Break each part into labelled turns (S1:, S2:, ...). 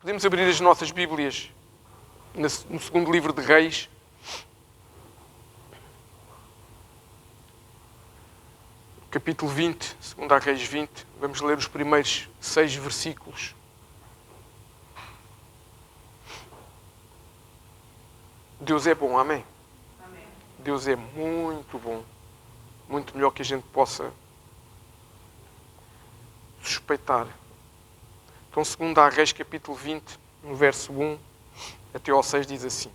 S1: Podemos abrir as nossas Bíblias no segundo livro de Reis. Capítulo 20, segundo a Reis 20. Vamos ler os primeiros 6 versículos. Deus é bom, amém?
S2: Amém.
S1: Deus é muito bom. Muito melhor que a gente possa suspeitar. Então, segundo a Reis, capítulo 20, no verso 1 até ao 6, diz assim: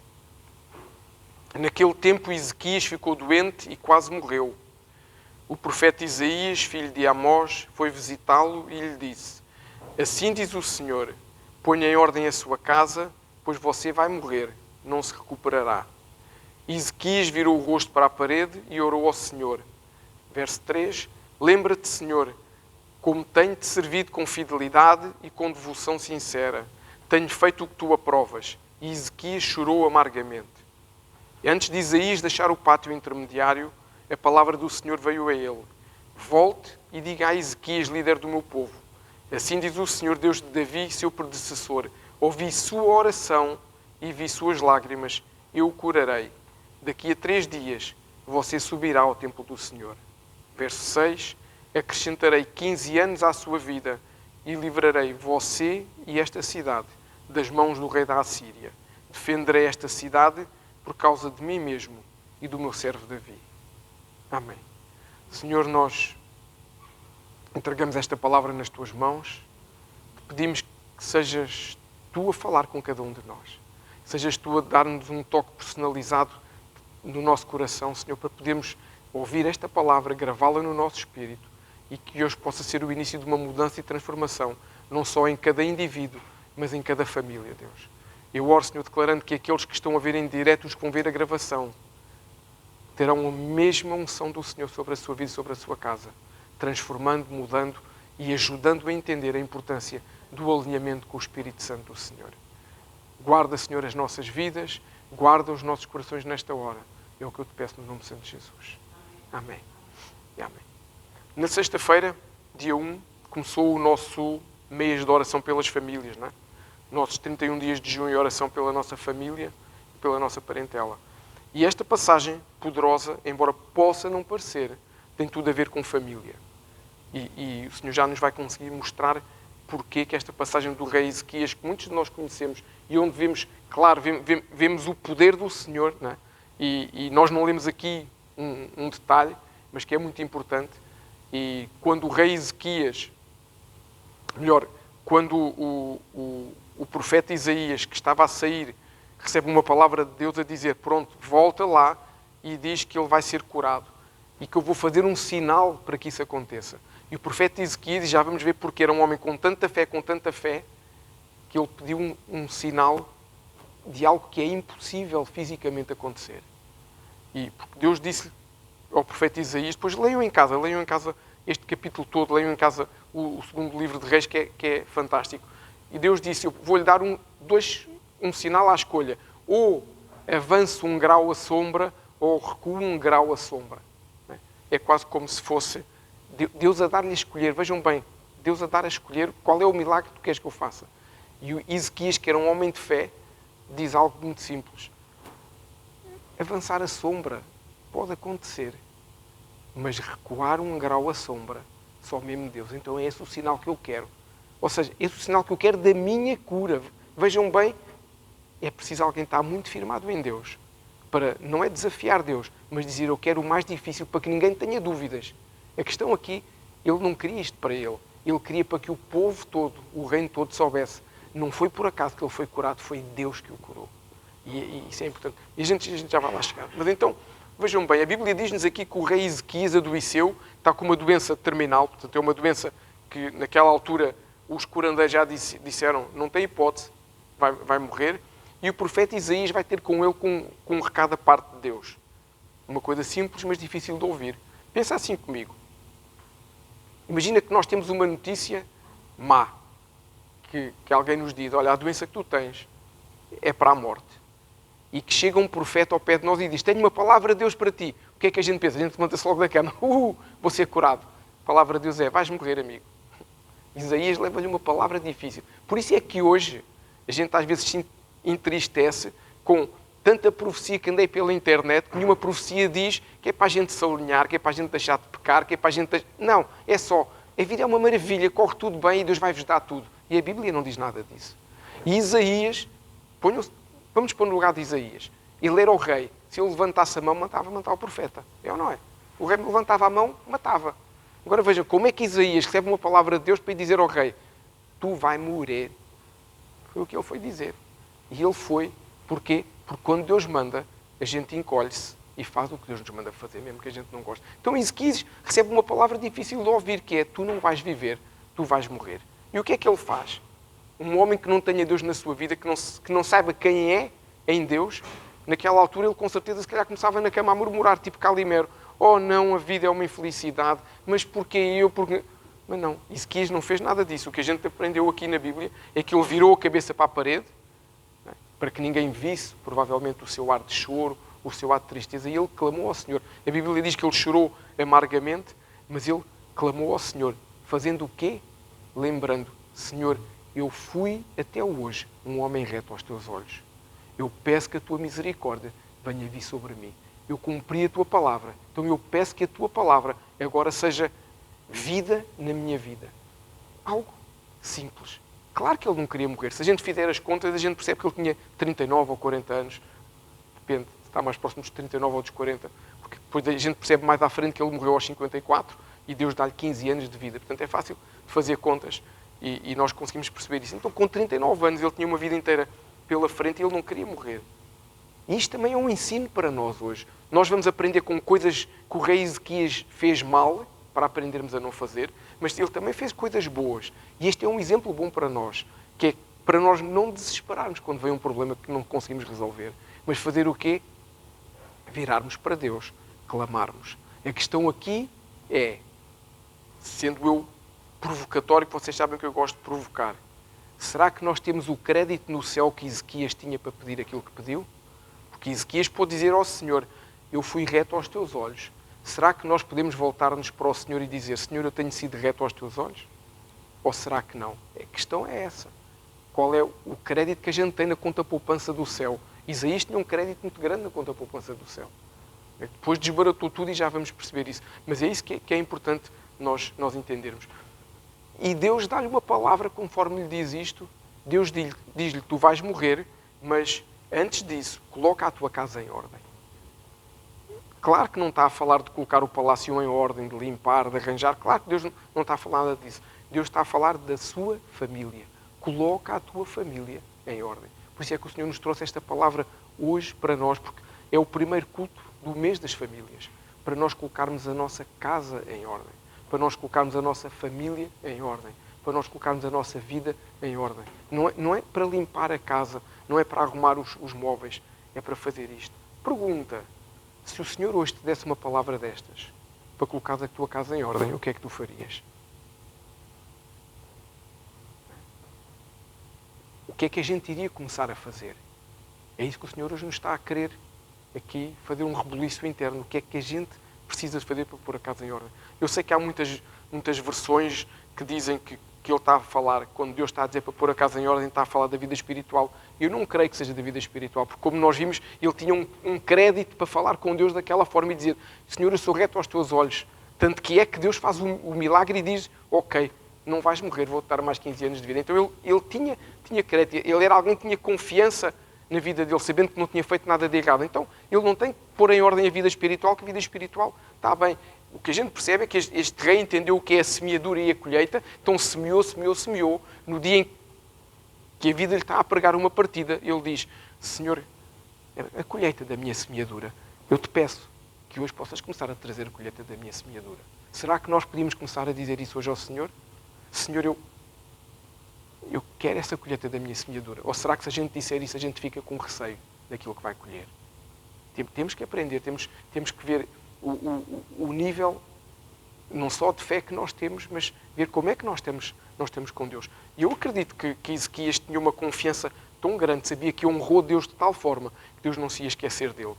S1: Naquele tempo Ezequias ficou doente e quase morreu. O profeta Isaías, filho de Amós, foi visitá-lo e lhe disse: Assim diz o Senhor, ponha em ordem a sua casa, pois você vai morrer, não se recuperará. Ezequias virou o rosto para a parede e orou ao Senhor. Verso 3: Lembra-te, Senhor, como tenho-te servido com fidelidade e com devoção sincera. Tenho feito o que tu aprovas. E Ezequias chorou amargamente. E antes de Isaías deixar o pátio intermediário, a palavra do Senhor veio a ele: Volte e diga a Ezequias, líder do meu povo: Assim diz o Senhor, Deus de Davi, seu predecessor: Ouvi sua oração e vi suas lágrimas, eu o curarei. Daqui a 3 dias você subirá ao templo do Senhor. Verso 6: Acrescentarei 15 anos à sua vida e livrarei você e esta cidade das mãos do rei da Assíria. Defenderei esta cidade por causa de mim mesmo e do meu servo Davi. Amém. Senhor, nós entregamos esta palavra nas tuas mãos. Te pedimos que sejas tu a falar com cada um de nós. Sejas tu a dar-nos um toque personalizado no nosso coração, Senhor, para podermos ouvir esta palavra, gravá-la no nosso espírito e que hoje possa ser o início de uma mudança e transformação, não só em cada indivíduo, mas em cada família, Deus. Eu oro, Senhor, declarando que aqueles que estão a ver em direto, os que vão ver a gravação, terão a mesma unção do Senhor sobre a sua vida e sobre a sua casa, transformando, mudando e ajudando a entender a importância do alinhamento com o Espírito Santo do Senhor. Guarda, Senhor, as nossas vidas, guarda os nossos corações nesta hora. É o que eu te peço no nome santo de Jesus. Amém. E amém. Na sexta-feira, dia 1, começou o nosso mês de oração pelas famílias, não é? Nossos 31 dias de junho e oração pela nossa família e pela nossa parentela. E esta passagem poderosa, embora possa não parecer, tem tudo a ver com família. E o Senhor já nos vai conseguir mostrar porque que esta passagem do rei Ezequias, que muitos de nós conhecemos, e onde vemos, claro, vemos o poder do Senhor, não é? E nós não lemos aqui um detalhe, mas que é muito importante. E quando o rei Ezequias, melhor, quando o profeta Isaías, que estava a sair, recebe uma palavra de Deus a dizer: pronto, volta lá e diz que ele vai ser curado e que eu vou fazer um sinal para que isso aconteça. E o profeta Ezequias, já vamos ver porque era um homem com tanta fé, que ele pediu um sinal de algo que é impossível fisicamente acontecer. E porque Deus disse ao profeta Isaías, depois leiam em casa este capítulo todo, leiam em casa o segundo livro de Reis, que é fantástico. E Deus disse: eu vou-lhe dar um sinal à escolha. Ou avanço um grau à sombra, ou recuo um grau à sombra. É quase como se fosse Deus a dar-lhe a escolher. Vejam bem, Deus a dar a escolher qual é o milagre que tu queres que eu faça. E o Ezequias, que era um homem de fé, diz algo muito simples: avançar a sombra pode acontecer, mas recuar um grau à sombra, só mesmo Deus. Então é esse o sinal que eu quero. Ou seja, esse é o sinal que eu quero da minha cura. Vejam bem, é preciso alguém estar muito firmado em Deus, para não é desafiar Deus, mas dizer: eu quero o mais difícil, para que ninguém tenha dúvidas. A questão aqui, ele não queria isto para ele. Ele queria para que o povo todo, o reino todo soubesse. Não foi por acaso que ele foi curado, foi Deus que o curou. E isso é importante. E a gente já vai lá chegar. Mas então, vejam bem, a Bíblia diz-nos aqui que o rei Ezequias adoeceu, está com uma doença terminal, portanto é uma doença que naquela altura os curandeiros já disseram: não tem hipótese, vai morrer. E o profeta Isaías vai ter com ele com um recado da parte de Deus. Uma coisa simples, mas difícil de ouvir. Pensa assim comigo. Imagina que nós temos uma notícia má, que alguém nos diz: olha, a doença que tu tens é para a morte. E que chega um profeta ao pé de nós e diz: tenho uma palavra de Deus para ti. O que é que a gente pensa? A gente levanta-se logo da cama: vou ser curado. A palavra de Deus é: vais morrer, amigo. Isaías leva-lhe uma palavra difícil. Por isso é que hoje A gente às vezes se entristece com tanta profecia que andei pela internet, que nenhuma profecia diz que é para a gente se alinhar, que é para a gente deixar de pecar, que é para a gente... Não, é só, a vida é uma maravilha, corre tudo bem e Deus vai-vos dar tudo. E a Bíblia não diz nada disso. E Isaías, vamos pôr no lugar de Isaías. Ele era o rei. Se ele levantasse a mão, matava o profeta. É ou não é? O rei levantava a mão, matava. Agora vejam, como é que Isaías recebe uma palavra de Deus para ir dizer ao rei: tu vai morrer. Foi o que ele foi dizer. E ele foi, porquê? Porque quando Deus manda, a gente encolhe-se e faz o que Deus nos manda fazer, mesmo que a gente não goste. Então Ezequias recebe uma palavra difícil de ouvir, que é: tu não vais viver, tu vais morrer. E o que é que ele faz? Um homem que não tenha Deus na sua vida, que não saiba quem é em Deus, naquela altura ele com certeza se calhar começava na cama a murmurar, tipo Calimero: oh não, a vida é uma infelicidade, mas porquê eu? Porque... Mas não, Ezequias não fez nada disso. O que a gente aprendeu aqui na Bíblia é que ele virou a cabeça para a parede, não é? Para que ninguém visse, provavelmente, o seu ar de choro, o seu ar de tristeza, e ele clamou ao Senhor. A Bíblia diz que ele chorou amargamente, mas ele clamou ao Senhor, fazendo o quê? Lembrando: Senhor, eu fui até hoje um homem reto aos teus olhos. Eu peço que a tua misericórdia venha vir sobre mim. Eu cumpri a tua palavra. Então eu peço que a tua palavra agora seja vida na minha vida. Algo simples. Claro que ele não queria morrer. Se a gente fizer as contas, a gente percebe que ele tinha 39 ou 40 anos. Depende, se está mais próximo dos 39 ou dos 40. Porque depois a gente percebe mais à frente que ele morreu aos 54 e Deus dá-lhe 15 anos de vida. Portanto, é fácil de fazer contas e nós conseguimos perceber isso. Então, com 39 anos, ele tinha uma vida inteira pela frente e ele não queria morrer. E isto também é um ensino para nós hoje. Nós vamos aprender com coisas que o rei Ezequias fez mal, para aprendermos a não fazer, mas ele também fez coisas boas. E este é um exemplo bom para nós, que é para nós não desesperarmos quando vem um problema que não conseguimos resolver, mas fazer o quê? Virarmos para Deus, clamarmos. A questão aqui é, sendo eu provocatório, que vocês sabem que eu gosto de provocar, será que nós temos o crédito no céu que Ezequias tinha para pedir aquilo que pediu? Porque Ezequias pôde dizer ao Senhor: eu fui reto aos teus olhos. Será que nós podemos voltar-nos para o Senhor e dizer: Senhor, eu tenho sido reto aos teus olhos? Ou será que não? A questão é essa. Qual é o crédito que a gente tem na conta poupança do céu? Isaías tinha um crédito muito grande na conta poupança do céu. Depois desbaratou tudo e já vamos perceber isso. Mas é isso que é importante nós entendermos. E Deus dá-lhe uma palavra conforme lhe diz isto. Deus diz-lhe: tu vais morrer, mas antes disso, coloca a tua casa em ordem. Claro que não está a falar de colocar o palácio em ordem, de limpar, de arranjar. Claro que Deus não está a falar nada disso. Deus está a falar da sua família. Coloca a tua família em ordem. Por isso é que o Senhor nos trouxe esta palavra hoje para nós, porque é o primeiro culto do mês das famílias. Para nós colocarmos a nossa casa em ordem. Para nós colocarmos a nossa família em ordem. Para nós colocarmos a nossa vida em ordem. Não é para limpar a casa, não é para arrumar os móveis, é para fazer isto. Pergunta: se o Senhor hoje te desse uma palavra destas, para colocar a tua casa em ordem, o que é que tu farias? O que é que a gente iria começar a fazer? É isso que o Senhor hoje nos está a querer aqui, fazer um rebuliço interno. O que é que a gente precisa fazer para pôr a casa em ordem? Eu sei que há muitas versões que dizem que Ele está a falar, quando Deus está a dizer para pôr a casa em ordem, está a falar da vida espiritual. Eu não creio que seja da vida espiritual, porque como nós vimos, ele tinha um crédito para falar com Deus daquela forma e dizer: Senhor, eu sou reto aos teus olhos. Tanto que é que Deus faz o milagre e diz: ok, não vais morrer, vou-te dar mais 15 anos de vida. Então ele tinha crédito, ele era alguém que tinha confiança na vida dele, sabendo que não tinha feito nada de errado. Então ele não tem que pôr em ordem a vida espiritual, que a vida espiritual está bem. O que a gente percebe é que este rei entendeu o que é a semeadura e a colheita, então semeou. No dia em que a vida lhe está a pregar uma partida, ele diz: Senhor, a colheita da minha semeadura, eu te peço que hoje possas começar a trazer a colheita da minha semeadura. Será que nós podíamos começar a dizer isso hoje ao Senhor? Senhor, eu quero essa colheita da minha semeadura. Ou será que se a gente disser isso, a gente fica com receio daquilo que vai colher? Temos que aprender, temos que ver o nível, não só de fé que nós temos, mas ver como é que nós temos com Deus. E eu acredito que Ezequias tinha uma confiança tão grande, sabia que honrou Deus de tal forma que Deus não se ia esquecer dele.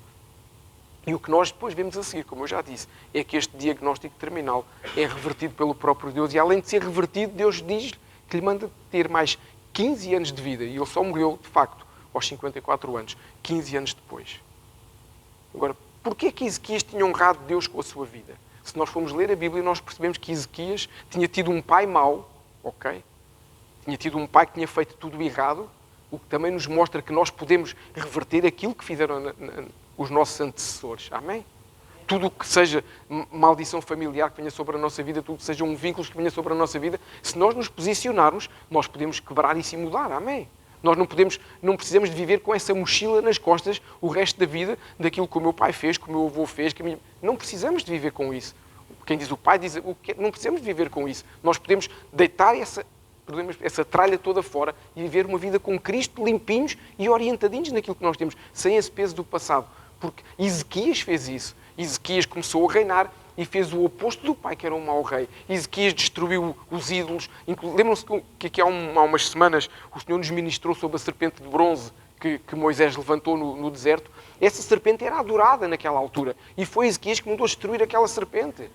S1: E o que nós depois vemos a seguir, como eu já disse, é que este diagnóstico terminal é revertido pelo próprio Deus, e além de ser revertido, Deus diz que lhe manda ter mais 15 anos de vida. E ele só morreu, de facto, aos 54 anos, 15 anos depois. Agora, porquê que Ezequias tinha honrado Deus com a sua vida? Se nós formos ler a Bíblia, nós percebemos que Ezequias tinha tido um pai mau, ok? Tinha tido um pai que tinha feito tudo errado, o que também nos mostra que nós podemos reverter aquilo que fizeram os nossos antecessores. Amém? Tudo o que seja maldição familiar que venha sobre a nossa vida, tudo que sejam vínculos que venha sobre a nossa vida, se nós nos posicionarmos, nós podemos quebrar isso e mudar. Amém? Nós não precisamos de viver com essa mochila nas costas o resto da vida, daquilo que o meu pai fez, que o meu avô fez. Não precisamos de viver com isso. Quem diz o pai diz o que não precisamos de viver com isso. Nós podemos deitar essa tralha toda fora e viver uma vida com Cristo, limpinhos e orientadinhos naquilo que nós temos, sem esse peso do passado. Porque Ezequias fez isso. Ezequias começou a reinar e fez o oposto do pai, que era um mau rei. Ezequias destruiu os ídolos. Lembram-se que aqui há umas semanas o Senhor nos ministrou sobre a serpente de bronze que Moisés levantou no deserto? Essa serpente era adorada naquela altura. E foi Ezequias que mandou destruir aquela serpente.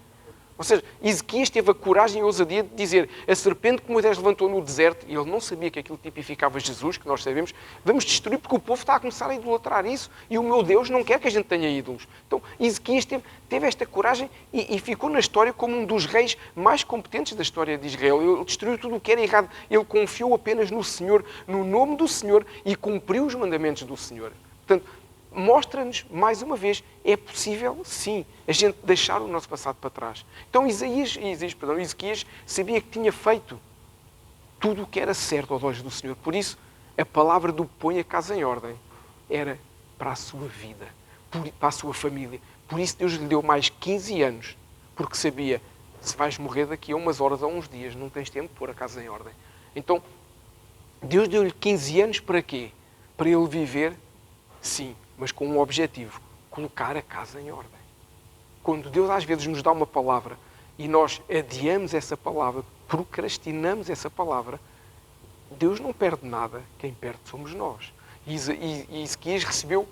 S1: Ou seja, Ezequias teve a coragem e a ousadia de dizer a serpente que Moisés levantou no deserto, e ele não sabia que aquilo tipificava Jesus, que nós sabemos, vamos destruir porque o povo está a começar a idolatrar isso e o meu Deus não quer que a gente tenha ídolos. Então, Ezequias teve esta coragem e ficou na história como um dos reis mais competentes da história de Israel. Ele destruiu tudo o que era errado. Ele confiou apenas no Senhor, no nome do Senhor, e cumpriu os mandamentos do Senhor. Portanto, mostra-nos, mais uma vez, é possível, sim, a gente deixar o nosso passado para trás. Então Ezequias sabia que tinha feito tudo o que era certo aos olhos do Senhor. Por isso, a palavra do põe a casa em ordem era para a sua vida, para a sua família. Por isso Deus lhe deu mais 15 anos, porque sabia, se vais morrer daqui a umas horas ou uns dias, não tens tempo de pôr a casa em ordem. Então, Deus deu-lhe 15 anos para quê? Para ele viver, sim, mas com um objetivo, colocar a casa em ordem. Quando Deus às vezes nos dá uma palavra e nós adiamos essa palavra, procrastinamos essa palavra, Deus não perde nada, quem perde somos nós. E Ezequias recebeu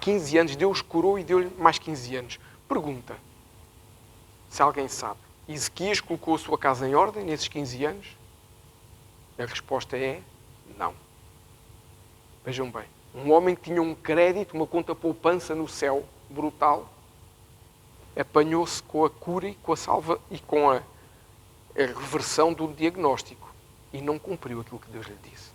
S1: 15 anos, Deus curou e deu-lhe mais 15 anos. Pergunta, se alguém sabe, Ezequias colocou a sua casa em ordem nesses 15 anos? A resposta é não. Vejam bem. Um homem que tinha um crédito, uma conta poupança no céu, brutal, apanhou-se com a cura e com a reversão do diagnóstico e não cumpriu aquilo que Deus lhe disse.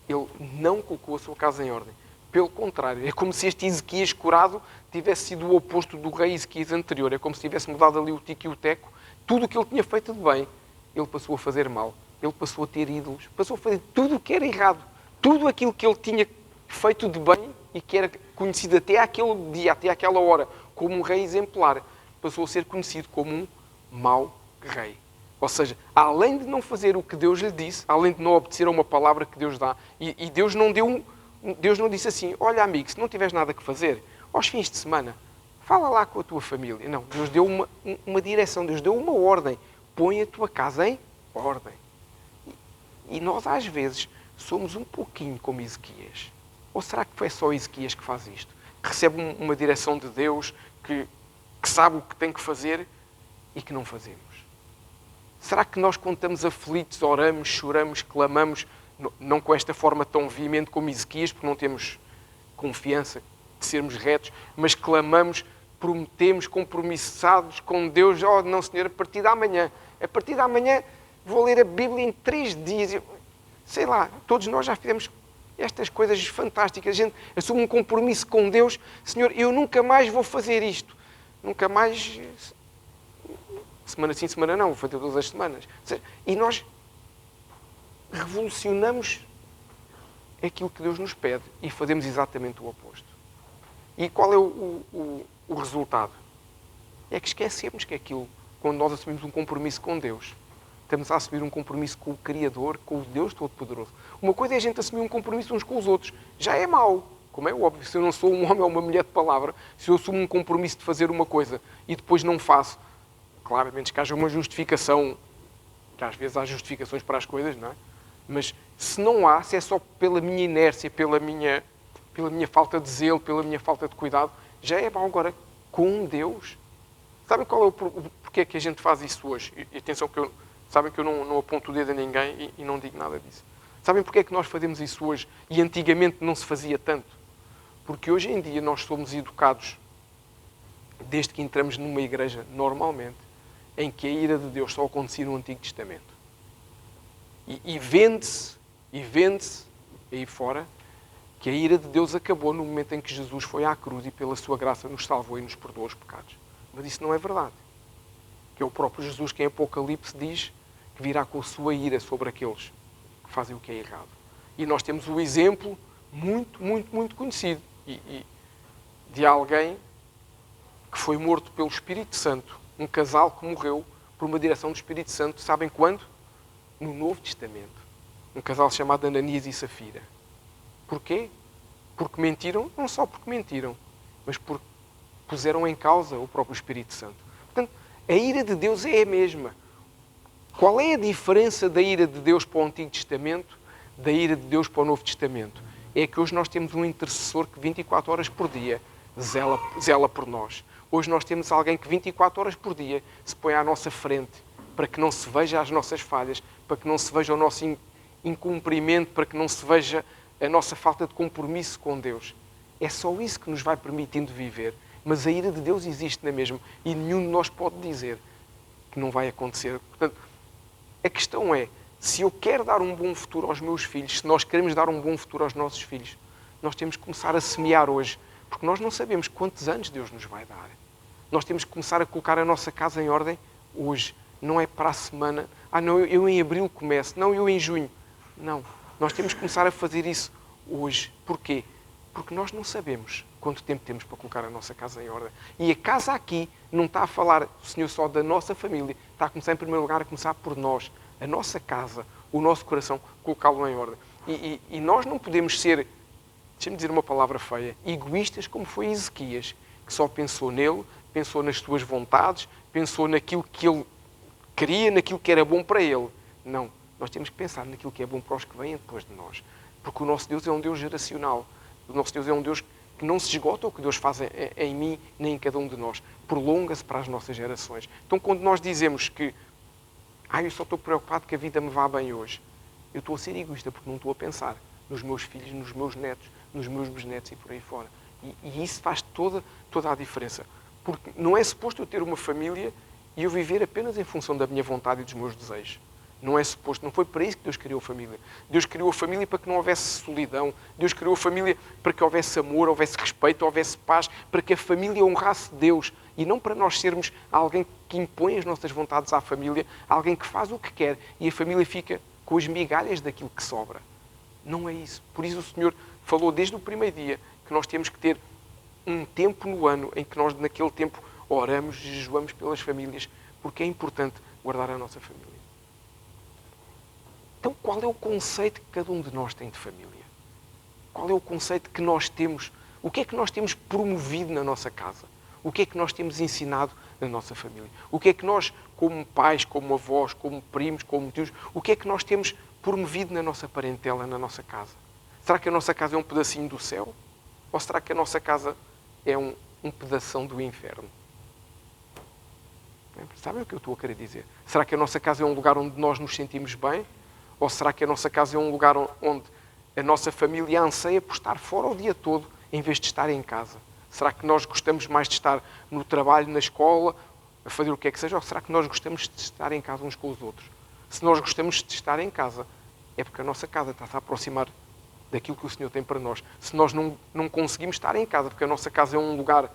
S1: Ele não colocou a sua casa em ordem. Pelo contrário, é como se este Ezequias curado tivesse sido o oposto do rei Ezequias anterior. É como se tivesse mudado ali o tico e o teco. Tudo o que ele tinha feito de bem, ele passou a fazer mal. Ele passou a ter ídolos. Passou a fazer tudo o que era errado. Tudo aquilo que ele tinha feito de bem e que era conhecido até aquele dia, até aquela hora, como um rei exemplar, passou a ser conhecido como um mau rei. Ou seja, além de não fazer o que Deus lhe disse, além de não obedecer a uma palavra que Deus dá, e Deus não disse assim, olha amigo, se não tiveres nada que fazer, aos fins de semana, fala lá com a tua família. Não, Deus deu uma direção, Deus deu uma ordem. Põe a tua casa em ordem. E nós às vezes somos um pouquinho como Ezequias. Ou será que foi só Ezequias que faz isto? Que recebe uma direção de Deus, que sabe o que tem que fazer e que não fazemos? Será que nós, quando estamos aflitos, oramos, choramos, clamamos, não com esta forma tão veemente como Ezequias, porque não temos confiança de sermos retos, mas clamamos, prometemos, compromissados com Deus, oh não Senhor, a partir de amanhã vou ler a Bíblia em 3 dias... Sei lá, todos nós já fizemos estas coisas fantásticas. A gente assume um compromisso com Deus. Senhor, eu nunca mais vou fazer isto. Nunca mais... Semana sim, semana não. Vou fazer todas as semanas. E nós revolucionamos aquilo que Deus nos pede e fazemos exatamente o oposto. E qual é o resultado? É que esquecemos que aquilo, quando nós assumimos um compromisso com Deus, estamos a assumir um compromisso com o Criador, com o Deus Todo-Poderoso. Uma coisa é a gente assumir um compromisso uns com os outros. Já é mau. Como é óbvio, se eu não sou um homem ou uma mulher de palavra, se eu assumo um compromisso de fazer uma coisa e depois não faço, claramente que haja uma justificação, que às vezes há justificações para as coisas, não é? Mas se não há, se é só pela minha inércia, pela minha falta de zelo, pela minha falta de cuidado, já é mau. Agora, com Deus. Sabem qual é o porquê que a gente faz isso hoje? E atenção que sabem que eu não aponto o dedo a ninguém e não digo nada disso. Sabem porque é que nós fazemos isso hoje e antigamente não se fazia tanto? Porque hoje em dia nós somos educados, desde que entramos numa igreja, normalmente, em que a ira de Deus só acontecia no Antigo Testamento. E vende-se aí fora que a ira de Deus acabou no momento em que Jesus foi à cruz e pela sua graça nos salvou e nos perdoou os pecados. Mas isso não é verdade. Que é o próprio Jesus que em Apocalipse diz que virá com a sua ira sobre aqueles que fazem o que é errado. E nós temos o exemplo muito conhecido de alguém que foi morto pelo Espírito Santo. Um casal que morreu por uma direção do Espírito Santo. Sabem quando? No Novo Testamento. Um casal chamado Ananias e Safira. Porquê? Porque mentiram? Não só porque mentiram, mas porque puseram em causa o próprio Espírito Santo. Portanto, a ira de Deus é a mesma. Qual é a diferença da ira de Deus para o Antigo Testamento da ira de Deus para o Novo Testamento? É que hoje nós temos um intercessor que 24 horas por dia zela por nós. Hoje nós temos alguém que 24 horas por dia se põe à nossa frente para que não se veja as nossas falhas, para que não se veja o nosso incumprimento, para que não se veja a nossa falta de compromisso com Deus. É só isso que nos vai permitindo viver. Mas a ira de Deus existe na mesma e nenhum de nós pode dizer que não vai acontecer. Portanto, a questão é, se eu quero dar um bom futuro aos meus filhos, se nós queremos dar um bom futuro aos nossos filhos, nós temos que começar a semear hoje, porque nós não sabemos quantos anos Deus nos vai dar. Nós temos que começar a colocar a nossa casa em ordem hoje. Não é para a semana. Não, eu em abril começo. Não, eu em junho. Não. Nós temos que começar a fazer isso hoje. Porquê? Porque nós não sabemos quanto tempo temos para colocar a nossa casa em ordem. E a casa aqui não está a falar, o Senhor, só da nossa família. Está a começar, em primeiro lugar, a começar por nós. A nossa casa, o nosso coração, colocá-lo em ordem. E nós não podemos ser, deixa-me dizer uma palavra feia, egoístas como foi Ezequias, que só pensou nele, pensou nas suas vontades, pensou naquilo que ele queria, naquilo que era bom para ele. Não. Nós temos que pensar naquilo que é bom para os que vêm depois de nós. Porque o nosso Deus é um Deus geracional. O nosso Deus é um Deus que não se esgota o que Deus faz em mim, nem em cada um de nós. Prolonga-se para as nossas gerações. Então, quando nós dizemos que eu só estou preocupado que a vida me vá bem hoje, eu estou a ser egoísta porque não estou a pensar nos meus filhos, nos meus netos, nos meus bisnetos e por aí fora. E isso faz toda a diferença. Porque não é suposto eu ter uma família e eu viver apenas em função da minha vontade e dos meus desejos. Não é suposto, não foi para isso que Deus criou a família. Deus criou a família para que não houvesse solidão. Deus criou a família para que houvesse amor, houvesse respeito, houvesse paz, para que a família honrasse Deus. E não para nós sermos alguém que impõe as nossas vontades à família, alguém que faz o que quer e a família fica com as migalhas daquilo que sobra. Não é isso. Por isso o Senhor falou desde o primeiro dia que nós temos que ter um tempo no ano em que nós, naquele tempo, oramos e jejuamos pelas famílias, porque é importante guardar a nossa família. Então, qual é o conceito que cada um de nós tem de família? Qual é o conceito que nós temos? O que é que nós temos promovido na nossa casa? O que é que nós temos ensinado na nossa família? O que é que nós, como pais, como avós, como primos, como tios, o que é que nós temos promovido na nossa parentela, na nossa casa? Será que a nossa casa é um pedacinho do céu? Ou será que a nossa casa é um pedação do inferno? Sabem o que eu estou a querer dizer? Será que a nossa casa é um lugar onde nós nos sentimos bem? Ou será que a nossa casa é um lugar onde a nossa família anseia por estar fora o dia todo em vez de estar em casa? Será que nós gostamos mais de estar no trabalho, na escola, a fazer o que é que seja? Ou será que nós gostamos de estar em casa uns com os outros? Se nós gostamos de estar em casa, é porque a nossa casa está-se a aproximar daquilo que o Senhor tem para nós. Se nós não conseguimos estar em casa, porque a nossa casa é um lugar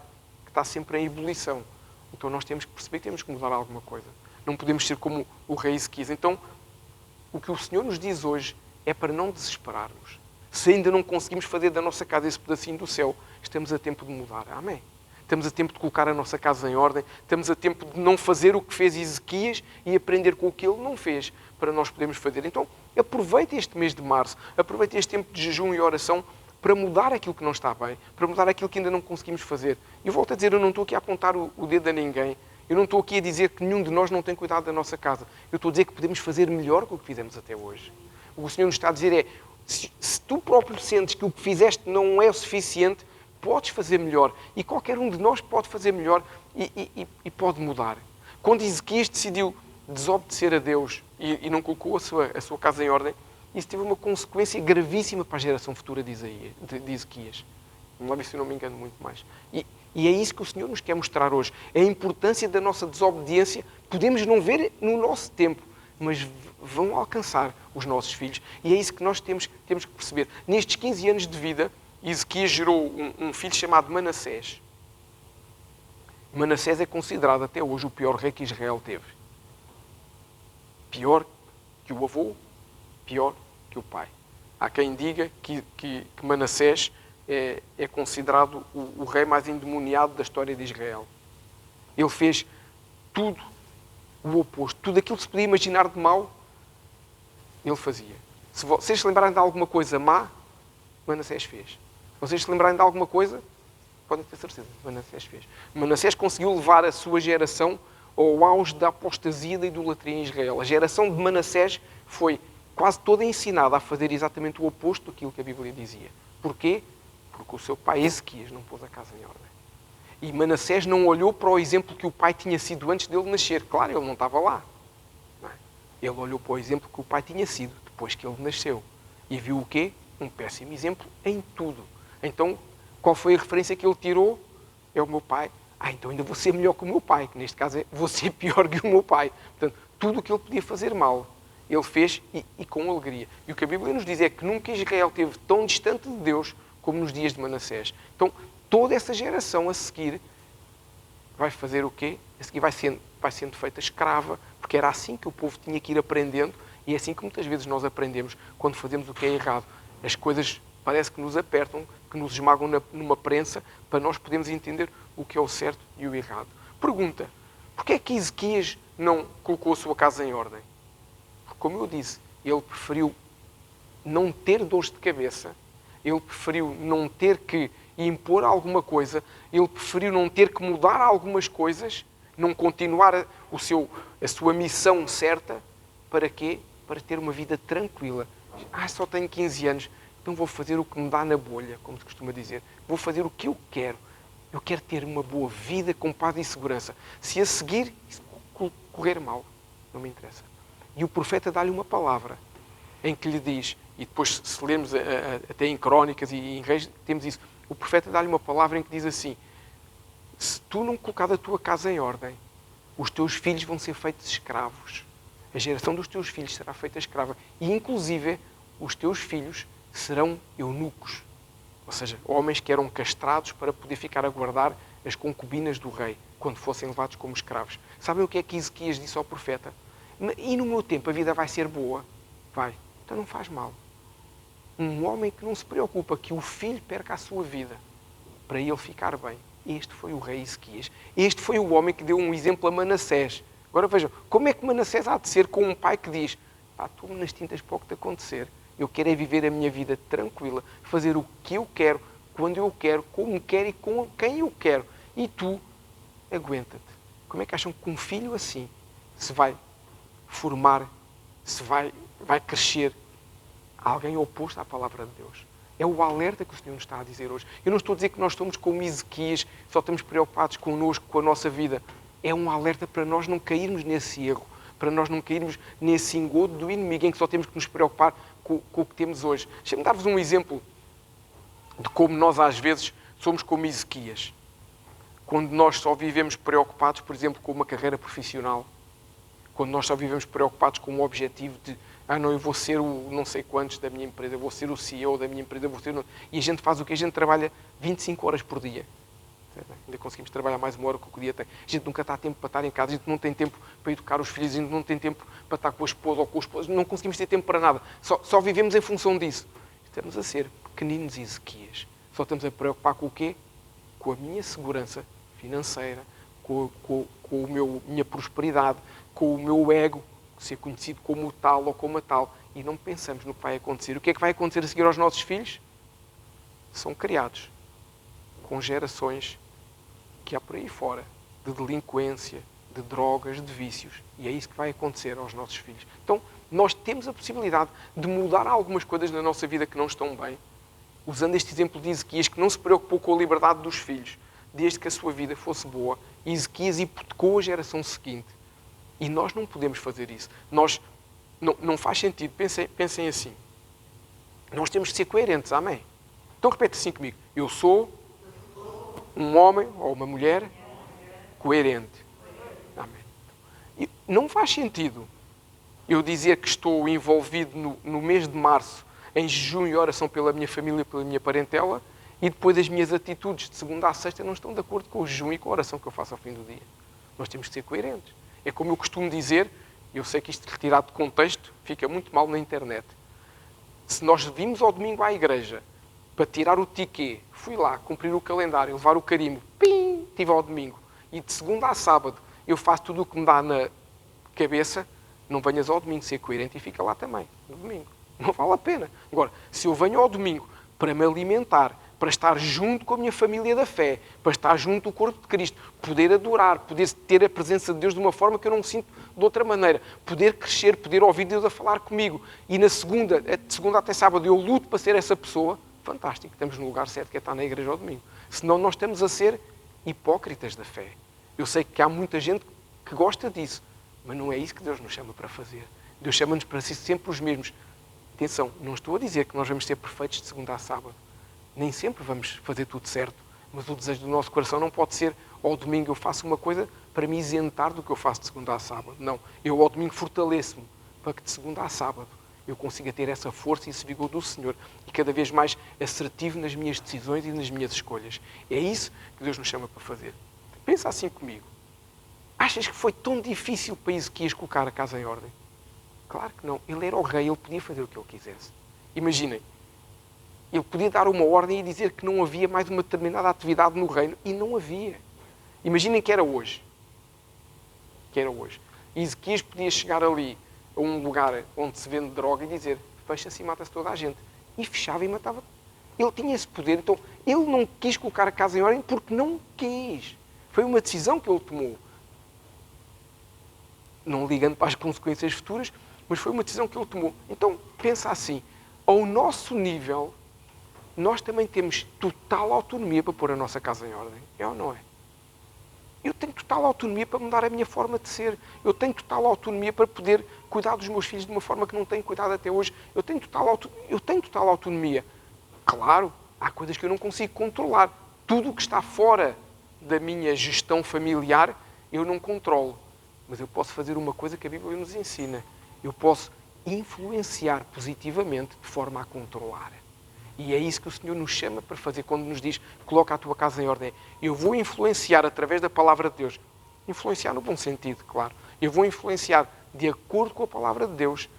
S1: que está sempre em ebulição, então nós temos que perceber que temos que mudar alguma coisa. Não podemos ser como o rei Ezequias. Então, o que o Senhor nos diz hoje é para não desesperarmos. Se ainda não conseguimos fazer da nossa casa esse pedacinho do céu, estamos a tempo de mudar. Amém? Estamos a tempo de colocar a nossa casa em ordem. Estamos a tempo de não fazer o que fez Ezequias e aprender com o que ele não fez para nós podermos fazer. Então, aproveite este mês de março, aproveite este tempo de jejum e oração para mudar aquilo que não está bem, para mudar aquilo que ainda não conseguimos fazer. E volto a dizer, eu não estou aqui a apontar o dedo a ninguém. Eu não estou aqui a dizer que nenhum de nós não tem cuidado da nossa casa. Eu estou a dizer que podemos fazer melhor que o que fizemos até hoje. O que o Senhor nos está a dizer é, se tu próprio sentes que o que fizeste não é o suficiente, podes fazer melhor. E qualquer um de nós pode fazer melhor e pode mudar. Quando Ezequias decidiu desobedecer a Deus e não colocou a sua casa em ordem, isso teve uma consequência gravíssima para a geração futura de Ezequias. Vamos lá ver se eu não me engano muito mais. E é isso que o Senhor nos quer mostrar hoje. A importância da nossa desobediência. Podemos não ver no nosso tempo, mas vão alcançar os nossos filhos. E é isso que nós temos que perceber. Nestes 15 anos de vida, Ezequias gerou um filho chamado Manassés. Manassés é considerado até hoje o pior rei que Israel teve. Pior que o avô, pior que o pai. Há quem diga que Manassés é considerado o rei mais endemoniado da história de Israel. Ele fez tudo o oposto. Tudo aquilo que se podia imaginar de mau, ele fazia. Se vocês se lembrarem de alguma coisa má, Manassés fez. Se vocês se lembrarem de alguma coisa, podem ter certeza, Manassés fez. Manassés conseguiu levar a sua geração ao auge da apostasia da idolatria em Israel. A geração de Manassés foi quase toda ensinada a fazer exatamente o oposto daquilo que a Bíblia dizia. Porquê? Porque o seu pai Ezequias não pôs a casa em ordem. E Manassés não olhou para o exemplo que o pai tinha sido antes dele nascer. Claro, ele não estava lá. Não é? Ele olhou para o exemplo que o pai tinha sido depois que ele nasceu. E viu o quê? Um péssimo exemplo em tudo. Então, qual foi a referência que ele tirou? É o meu pai. Então ainda vou ser melhor que o meu pai, que neste caso vou ser pior que o meu pai. Portanto, tudo o que ele podia fazer mal, ele fez e com alegria. E o que a Bíblia nos diz é que nunca Israel esteve tão distante de Deus como nos dias de Manassés. Então, toda essa geração a seguir vai fazer o quê? A seguir vai sendo feita escrava, porque era assim que o povo tinha que ir aprendendo e é assim que muitas vezes nós aprendemos quando fazemos o que é errado. As coisas parece que nos apertam, que nos esmagam numa prensa para nós podermos entender o que é o certo e o errado. Pergunta, porquê é que Ezequias não colocou a sua casa em ordem? Porque, como eu disse, ele preferiu não ter dores de cabeça, ele preferiu não ter que impor alguma coisa, ele preferiu não ter que mudar algumas coisas, não continuar a sua missão certa. Para quê? Para ter uma vida tranquila. Só tenho 15 anos, então vou fazer o que me dá na bolha, como se costuma dizer. Vou fazer o que eu quero. Eu quero ter uma boa vida com paz e segurança. Se a seguir correr mal, não me interessa. E o profeta dá-lhe uma palavra em que lhe diz, e depois se lermos até em Crónicas e em Reis, temos isso. O profeta dá-lhe uma palavra em que diz assim: se tu não colocar a tua casa em ordem, os teus filhos vão ser feitos escravos. A geração dos teus filhos será feita escrava. E, inclusive, os teus filhos serão eunucos. Ou seja, homens que eram castrados para poder ficar a guardar as concubinas do rei, quando fossem levados como escravos. Sabem o que é que Ezequias disse ao profeta? E no meu tempo a vida vai ser boa? Vai. Então não faz mal. Um homem que não se preocupa que o filho perca a sua vida para ele ficar bem. Este foi o rei Ezequias. Este foi o homem que deu um exemplo a Manassés. Agora vejam, como é que Manassés há de ser com um pai que diz: estou nas tintas para o que te acontecer. Eu quero é viver a minha vida tranquila, fazer o que eu quero, quando eu quero, como quero e com quem eu quero. E tu, aguenta-te. Como é que acham que um filho assim se vai formar, se vai crescer? Alguém oposto à palavra de Deus. É o alerta que o Senhor nos está a dizer hoje. Eu não estou a dizer que nós somos como Ezequias, só estamos preocupados connosco, com a nossa vida. É um alerta para nós não cairmos nesse erro, para nós não cairmos nesse engodo do inimigo em que só temos que nos preocupar com o que temos hoje. Deixa-me dar-vos um exemplo de como nós às vezes somos como Ezequias. Quando nós só vivemos preocupados, por exemplo, com uma carreira profissional. Quando nós só vivemos preocupados com o objetivo de eu vou ser o não sei quantos da minha empresa, vou ser o CEO da minha empresa, E a gente faz o quê? A gente trabalha 25 horas por dia. Ainda conseguimos trabalhar mais uma hora que o dia tem. A gente nunca está a tempo para estar em casa, a gente não tem tempo para educar os filhos, a gente não tem tempo para estar com a esposa ou com os esposos, não conseguimos ter tempo para nada. Só vivemos em função disso. Estamos a ser pequeninos Ezequias. Só estamos a preocupar com o quê? Com a minha segurança financeira, com a minha prosperidade, com o meu ego, ser conhecido como tal ou como a tal. E não pensamos no que vai acontecer. O que é que vai acontecer a seguir aos nossos filhos? São criados com gerações que há por aí fora, de delinquência, de drogas, de vícios. E é isso que vai acontecer aos nossos filhos. Então, nós temos a possibilidade de mudar algumas coisas na nossa vida que não estão bem, usando este exemplo de Ezequias, que não se preocupou com a liberdade dos filhos, desde que a sua vida fosse boa. Ezequias hipotecou a geração seguinte. E nós não podemos fazer isso. Não faz sentido. Pensem assim. Nós temos que ser coerentes, amém? Então repete assim comigo. Eu sou um homem ou uma mulher coerente. Amém. E não faz sentido eu dizer que estou envolvido no mês de março em jejum e oração pela minha família, pela minha parentela, e depois as minhas atitudes de segunda a sexta não estão de acordo com o jejum e com a oração que eu faço ao fim do dia. Nós temos que ser coerentes. É como eu costumo dizer, eu sei que isto retirado de contexto fica muito mal na internet. Se nós vimos ao domingo à igreja para tirar o ticket, fui lá, cumprir o calendário, levar o carimbo, pim, estive ao domingo, e de segunda a sábado eu faço tudo o que me dá na cabeça, não venhas ao domingo ser coerente e fica lá também, no domingo. Não vale a pena. Agora, se eu venho ao domingo para me alimentar, para estar junto com a minha família da fé, para estar junto do corpo de Cristo, poder adorar, poder ter a presença de Deus de uma forma que eu não sinto de outra maneira, poder crescer, poder ouvir Deus a falar comigo, e na segunda, de segunda até sábado, eu luto para ser essa pessoa, fantástico, estamos no lugar certo que é estar na igreja ao domingo. Senão nós estamos a ser hipócritas da fé. Eu sei que há muita gente que gosta disso, mas não é isso que Deus nos chama para fazer. Deus chama-nos para ser sempre os mesmos. Atenção, não estou a dizer que nós vamos ser perfeitos de segunda a sábado. Nem sempre vamos fazer tudo certo, mas o desejo do nosso coração não pode ser ao domingo eu faço uma coisa para me isentar do que eu faço de segunda a sábado. Não, eu ao domingo fortaleço-me para que de segunda a sábado eu consiga ter essa força e esse vigor do Senhor e cada vez mais assertivo nas minhas decisões e nas minhas escolhas. É isso que Deus nos chama para fazer. Pensa assim comigo. Achas que foi tão difícil para Ezequias colocar a casa em ordem? Claro que não. Ele era o rei, ele podia fazer o que ele quisesse. Imaginem, ele podia dar uma ordem e dizer que não havia mais uma determinada atividade no reino, e não havia. Imaginem que era hoje. E Ezequias podia chegar ali a um lugar onde se vende droga e dizer, fecha-se e mata-se toda a gente. E fechava e matava. Ele tinha esse poder, então ele não quis colocar a casa em ordem porque não quis. Foi uma decisão que ele tomou. Não ligando para as consequências futuras, mas foi uma decisão que ele tomou. Então, pensa assim, ao nosso nível, nós também temos total autonomia para pôr a nossa casa em ordem. É ou não é? Eu tenho total autonomia para mudar a minha forma de ser. Eu tenho total autonomia para poder cuidar dos meus filhos de uma forma que não tenho cuidado até hoje. Eu tenho total autonomia. Claro, há coisas que eu não consigo controlar. Tudo o que está fora da minha gestão familiar, eu não controlo. Mas eu posso fazer uma coisa que a Bíblia nos ensina. Eu posso influenciar positivamente de forma a controlar. E é isso que o Senhor nos chama para fazer quando nos diz, coloca a tua casa em ordem. Eu vou influenciar através da palavra de Deus. Influenciar no bom sentido, claro. Eu vou influenciar de acordo com a palavra de Deus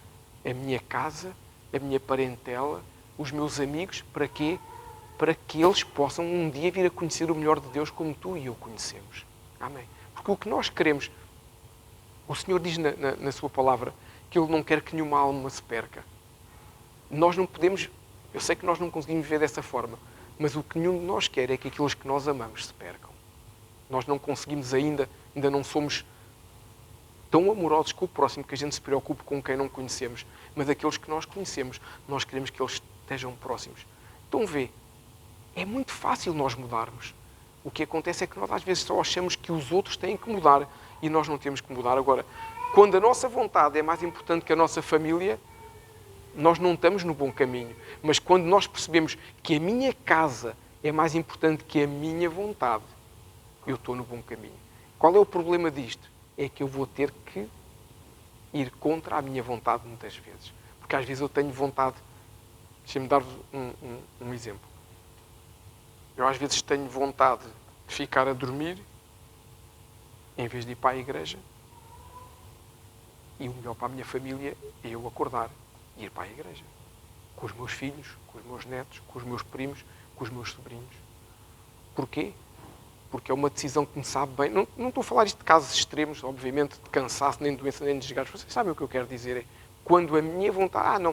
S1: a minha casa, a minha parentela, os meus amigos. Para quê? Para que eles possam um dia vir a conhecer o melhor de Deus como tu e eu conhecemos. Amém. Porque o que nós queremos, o Senhor diz na sua palavra que Ele não quer que nenhuma alma se perca. Nós não podemos, eu sei que nós não conseguimos ver dessa forma, mas o que nenhum de nós quer é que aqueles que nós amamos se percam. Nós não conseguimos ainda não somos tão amorosos com o próximo que a gente se preocupe com quem não conhecemos, mas aqueles que nós conhecemos, nós queremos que eles estejam próximos. Então vê, é muito fácil nós mudarmos. O que acontece é que nós às vezes só achamos que os outros têm que mudar e nós não temos que mudar. Agora, quando a nossa vontade é mais importante que a nossa família, nós não estamos no bom caminho. Mas quando nós percebemos que a minha casa é mais importante que a minha vontade, eu estou no bom caminho. Qual é o problema disto? É que eu vou ter que ir contra a minha vontade muitas vezes. Porque às vezes eu tenho vontade. Deixem-me dar-vos um exemplo. Eu às vezes tenho vontade de ficar a dormir em vez de ir para a igreja. E o melhor para a minha família é eu acordar e ir para a igreja. Com os meus filhos, com os meus netos, com os meus primos, com os meus sobrinhos. Porquê? Porque é uma decisão que me sabe bem. Não estou a falar isto de casos extremos, obviamente, de cansaço, nem de doença, nem de desgaste. Vocês sabem o que eu quero dizer? É quando a minha vontade...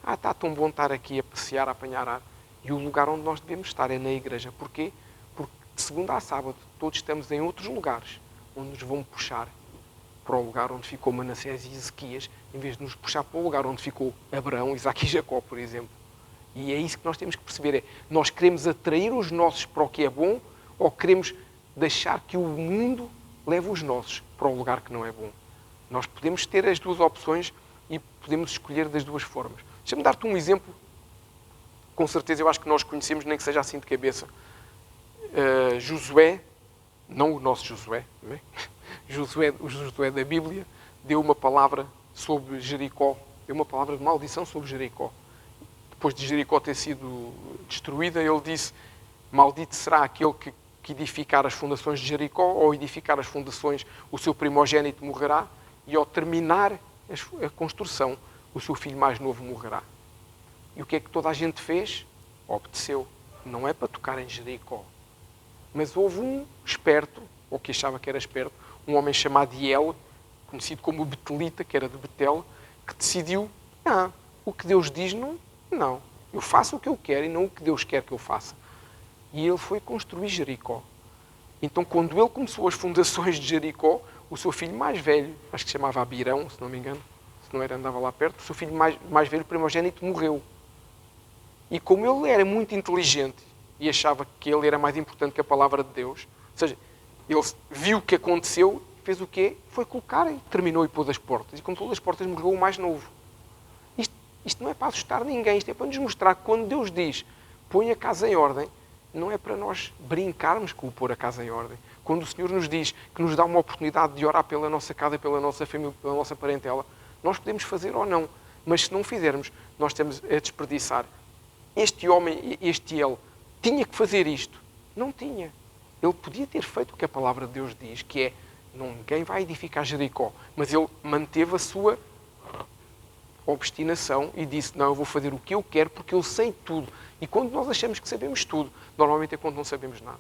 S1: está tão bom estar aqui a passear, a apanhar ar. E o lugar onde nós devemos estar é na igreja. Porquê? Porque de segunda a sábado todos estamos em outros lugares onde nos vão puxar para o lugar onde ficou Manassés e Ezequias, em vez de nos puxar para o lugar onde ficou Abraão, Isaque e Jacó, por exemplo. E é isso que nós temos que perceber. É, nós queremos atrair os nossos para o que é bom ou queremos deixar que o mundo leve os nossos para o lugar que não é bom? Nós podemos ter as duas opções e podemos escolher das duas formas. Deixa-me dar-te um exemplo com certeza eu acho que nós conhecemos, nem que seja assim de cabeça. Josué, não o nosso Josué, não é? O Josué da Bíblia, deu uma palavra sobre Jericó, deu uma palavra de maldição sobre Jericó. Depois de Jericó ter sido destruída, ele disse: maldito será aquele que edificar as fundações de Jericó, ou edificar as fundações, o seu primogênito morrerá, e ao terminar a construção, o seu filho mais novo morrerá. E o que é que toda a gente fez? Obedeceu. Não é para tocar em Jericó. Mas houve um esperto, ou que achava que era esperto, um homem chamado Hiel, conhecido como Betelita, que era de Betel, que decidiu: o que Deus diz não. Eu faço o que eu quero e não o que Deus quer que eu faça. E ele foi construir Jericó. Então, quando ele começou as fundações de Jericó, o seu filho mais velho, acho que se chamava Abirão, se não me engano, se não era, andava lá perto, o seu filho mais velho, primogênito, morreu. E como ele era muito inteligente e achava que ele era mais importante que a palavra de Deus, ou seja, ele viu o que aconteceu, fez o quê? Foi colocar e terminou e pôs as portas. E como pôs as portas, morreu o mais novo. Isto não é para assustar ninguém, isto é para nos mostrar que quando Deus diz: põe a casa em ordem, não é para nós brincarmos com o pôr a casa em ordem. Quando o Senhor nos diz que nos dá uma oportunidade de orar pela nossa casa, pela nossa família, pela nossa parentela, nós podemos fazer ou não. Mas se não fizermos, nós estamos a desperdiçar. Este homem, ele, tinha que fazer isto. Não tinha. Ele podia ter feito o que a palavra de Deus diz, que é: ninguém vai edificar Jericó. Mas ele manteve a sua obstinação e disse: não, eu vou fazer o que eu quero porque eu sei tudo. E quando nós achamos que sabemos tudo, normalmente é quando não sabemos nada.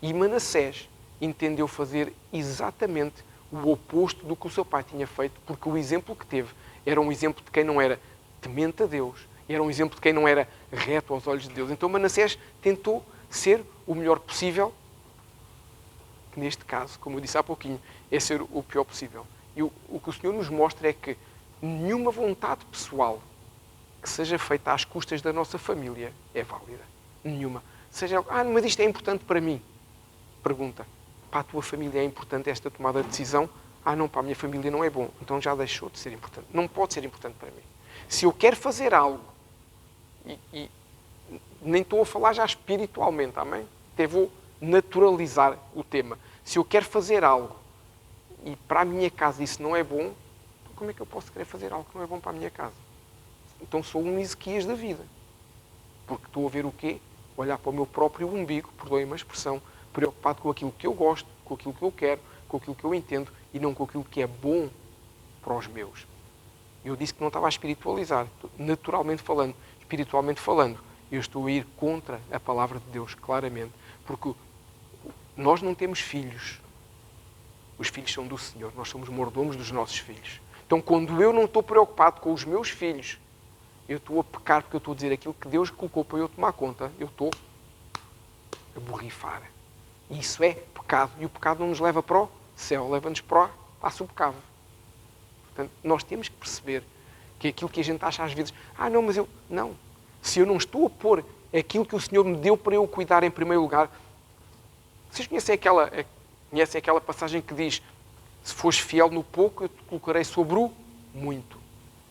S1: E Manassés entendeu fazer exatamente o oposto do que o seu pai tinha feito, porque o exemplo que teve era um exemplo de quem não era temente a Deus, era um exemplo de quem não era reto aos olhos de Deus. Então Manassés tentou ser o melhor possível, que neste caso, como eu disse há pouquinho, é ser o pior possível. E o que o Senhor nos mostra é que nenhuma vontade pessoal que seja feita às custas da nossa família é válida. Nenhuma. Seja, mas isto é importante para mim. Pergunta: para a tua família é importante esta tomada de decisão? Não, para a minha família não é bom. Então já deixou de ser importante. Não pode ser importante para mim. Se eu quero fazer algo, e nem estou a falar já espiritualmente, amém? Até vou naturalizar o tema. Se eu quero fazer algo e para a minha casa isso não é bom, como é que eu posso querer fazer algo que não é bom para a minha casa? Então sou um Ezequias da vida. Porque estou a ver o quê? Olhar para o meu próprio umbigo, perdoem-me a expressão, preocupado com aquilo que eu gosto, com aquilo que eu quero, com aquilo que eu entendo e não com aquilo que é bom para os meus. Eu disse que não estava a espiritualizar, naturalmente falando, espiritualmente falando. Eu estou a ir contra a palavra de Deus, claramente. Porque nós não temos filhos. Os filhos são do Senhor. Nós somos mordomos dos nossos filhos. Então, quando eu não estou preocupado com os meus filhos, eu estou a pecar porque eu estou a dizer aquilo que Deus colocou para eu tomar conta. Eu estou a borrifar. E isso é pecado. E o pecado não nos leva para o céu, leva-nos para a subcave. Portanto, nós temos que perceber que aquilo que a gente acha às vezes, não, mas eu... Não. Se eu não estou a pôr aquilo que o Senhor me deu para eu cuidar em primeiro lugar... Vocês conhecem aquela passagem que diz: se fores fiel no pouco, eu te colocarei sobre o muito.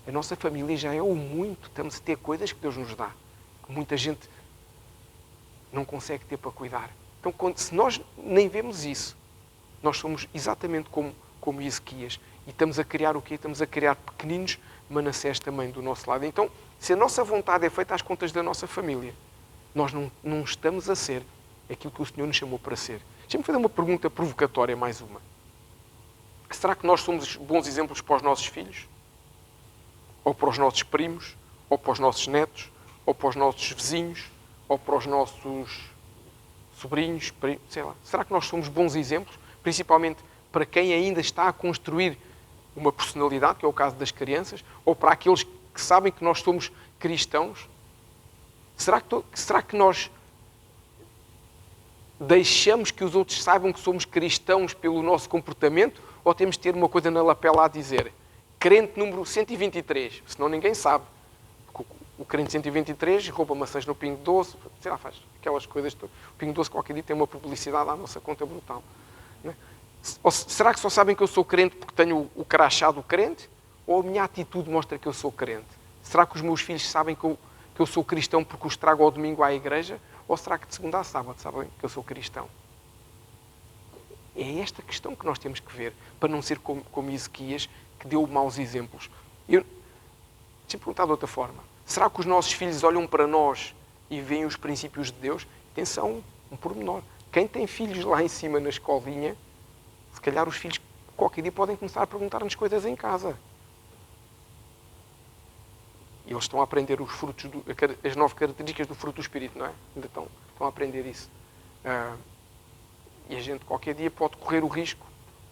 S1: A nossa família já é o muito. Estamos a ter coisas que Deus nos dá, que muita gente não consegue ter para cuidar. Então, se nós nem vemos isso, nós somos exatamente como Ezequias. E estamos a criar o quê? Estamos a criar pequeninos Manassés também do nosso lado. Então, se a nossa vontade é feita às contas da nossa família, nós não estamos a ser aquilo que o Senhor nos chamou para ser. Deixa-me fazer uma pergunta provocatória, mais uma. Será que nós somos bons exemplos para os nossos filhos? Ou para os nossos primos? Ou para os nossos netos? Ou para os nossos vizinhos? Ou para os nossos sobrinhos? Sei lá. Será que nós somos bons exemplos? Principalmente para quem ainda está a construir uma personalidade, que é o caso das crianças? Ou para aqueles que sabem que nós somos cristãos? Será que nós deixamos que os outros saibam que somos cristãos pelo nosso comportamento? Ou temos de ter uma coisa na lapela a dizer: crente número 123, senão ninguém sabe. O crente 123 rouba maçãs no Pingo Doce, sei lá, faz aquelas coisas. O Pingo Doce qualquer dia tem uma publicidade à nossa conta brutal. Não é? Ou será que só sabem que eu sou crente porque tenho o crachá do crente? Ou a minha atitude mostra que eu sou crente? Será que os meus filhos sabem que que eu sou cristão porque os trago ao domingo à igreja? Ou será que de segunda a sábado sabem que eu sou cristão? É esta questão que nós temos que ver, para não ser como Ezequias, que deu maus exemplos. Deixa-me perguntar de outra forma. Será que os nossos filhos olham para nós e veem os princípios de Deus? Atenção, um pormenor. Quem tem filhos lá em cima na escolinha, se calhar os filhos qualquer dia podem começar a perguntar-nos coisas em casa. E eles estão a aprender os frutos, as 9 características do fruto do Espírito, não é? Ainda estão a aprender isso. E a gente qualquer dia pode correr o risco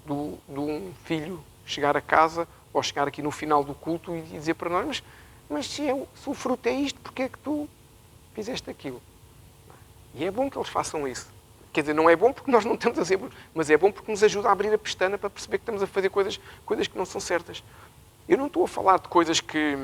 S1: de um filho chegar a casa ou chegar aqui no final do culto e dizer para nós, mas se o fruto é isto, porquê é que tu fizeste aquilo? E é bom que eles façam isso. Quer dizer, não é bom porque nós não estamos a ser, mas é bom porque nos ajuda a abrir a pestana para perceber que estamos a fazer coisas que não são certas. Eu não estou a falar de coisas que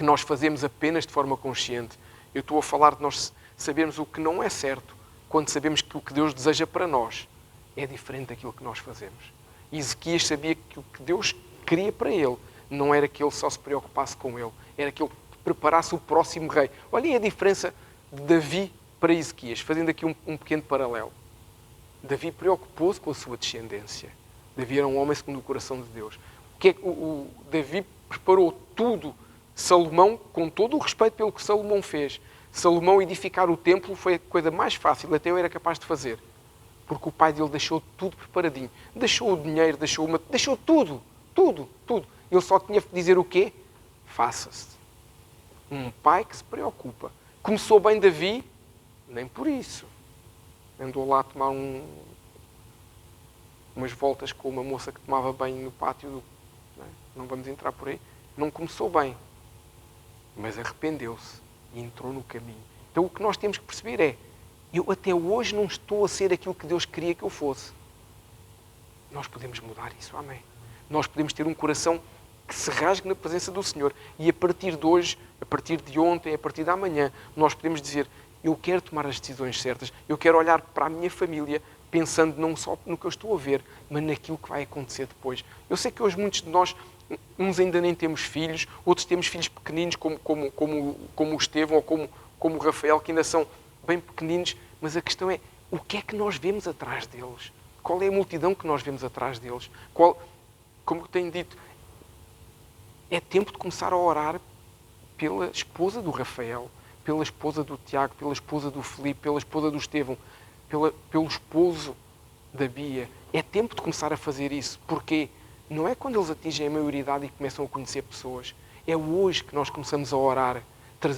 S1: nós fazemos apenas de forma consciente. Eu estou a falar de nós sabermos o que não é certo quando sabemos que o que Deus deseja para nós é diferente daquilo que nós fazemos. E Ezequias sabia que o que Deus queria para ele não era que ele só se preocupasse com ele, era que ele preparasse o próximo rei. Olhem a diferença de Davi para Ezequias, fazendo aqui um pequeno paralelo. Davi preocupou-se com a sua descendência. Davi era um homem segundo o coração de Deus. Davi preparou tudo. Salomão, com todo o respeito pelo que Salomão fez, Salomão edificar o templo foi a coisa mais fácil, até eu era capaz de fazer. Porque o pai dele deixou tudo preparadinho. Deixou o dinheiro, deixou tudo. Ele só tinha que dizer o quê? Faça-se. Um pai que se preocupa. Começou bem Davi, nem por isso. Andou lá a tomar umas voltas com uma moça que tomava banho no pátio. Não vamos entrar por aí. Não começou bem. Mas arrependeu-se e entrou no caminho. Então o que nós temos que perceber é, eu até hoje não estou a ser aquilo que Deus queria que eu fosse. Nós podemos mudar isso, amém. Nós podemos ter um coração que se rasgue na presença do Senhor. E a partir de hoje, a partir de ontem, a partir de amanhã, nós podemos dizer, eu quero tomar as decisões certas, eu quero olhar para a minha família, pensando não só no que eu estou a ver, mas naquilo que vai acontecer depois. Eu sei que hoje muitos de nós, uns ainda nem temos filhos, outros temos filhos pequeninos, como o Estevão ou como o Rafael, que ainda são bem pequeninos, mas a questão é, o que é que nós vemos atrás deles? Qual é a multidão que nós vemos atrás deles? Como eu tenho dito, é tempo de começar a orar pela esposa do Rafael, pela esposa do Tiago, pela esposa do Filipe, pela esposa do Estevão, pelo esposo da Bia. É tempo de começar a fazer isso. Porquê? Não é quando eles atingem a maioridade e começam a conhecer pessoas. É hoje que nós começamos a orar,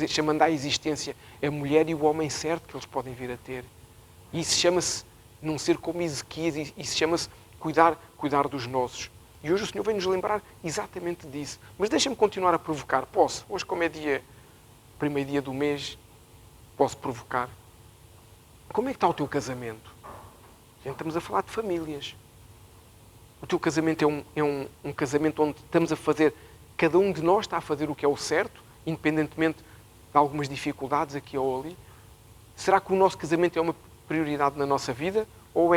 S1: chamando à existência a mulher e o homem certo que eles podem vir a ter. E isso chama-se não ser como Ezequias, isso chama-se cuidar dos nossos. E hoje o Senhor vem-nos lembrar exatamente disso. Mas deixa-me continuar a provocar. Posso? Hoje, como é primeiro dia do mês, posso provocar. Como é que está o teu casamento? Estamos a falar de famílias. O teu casamento é um casamento onde estamos a fazer, cada um de nós está a fazer o que é o certo, independentemente de algumas dificuldades aqui ou ali. Será que o nosso casamento é uma prioridade na nossa vida? Ou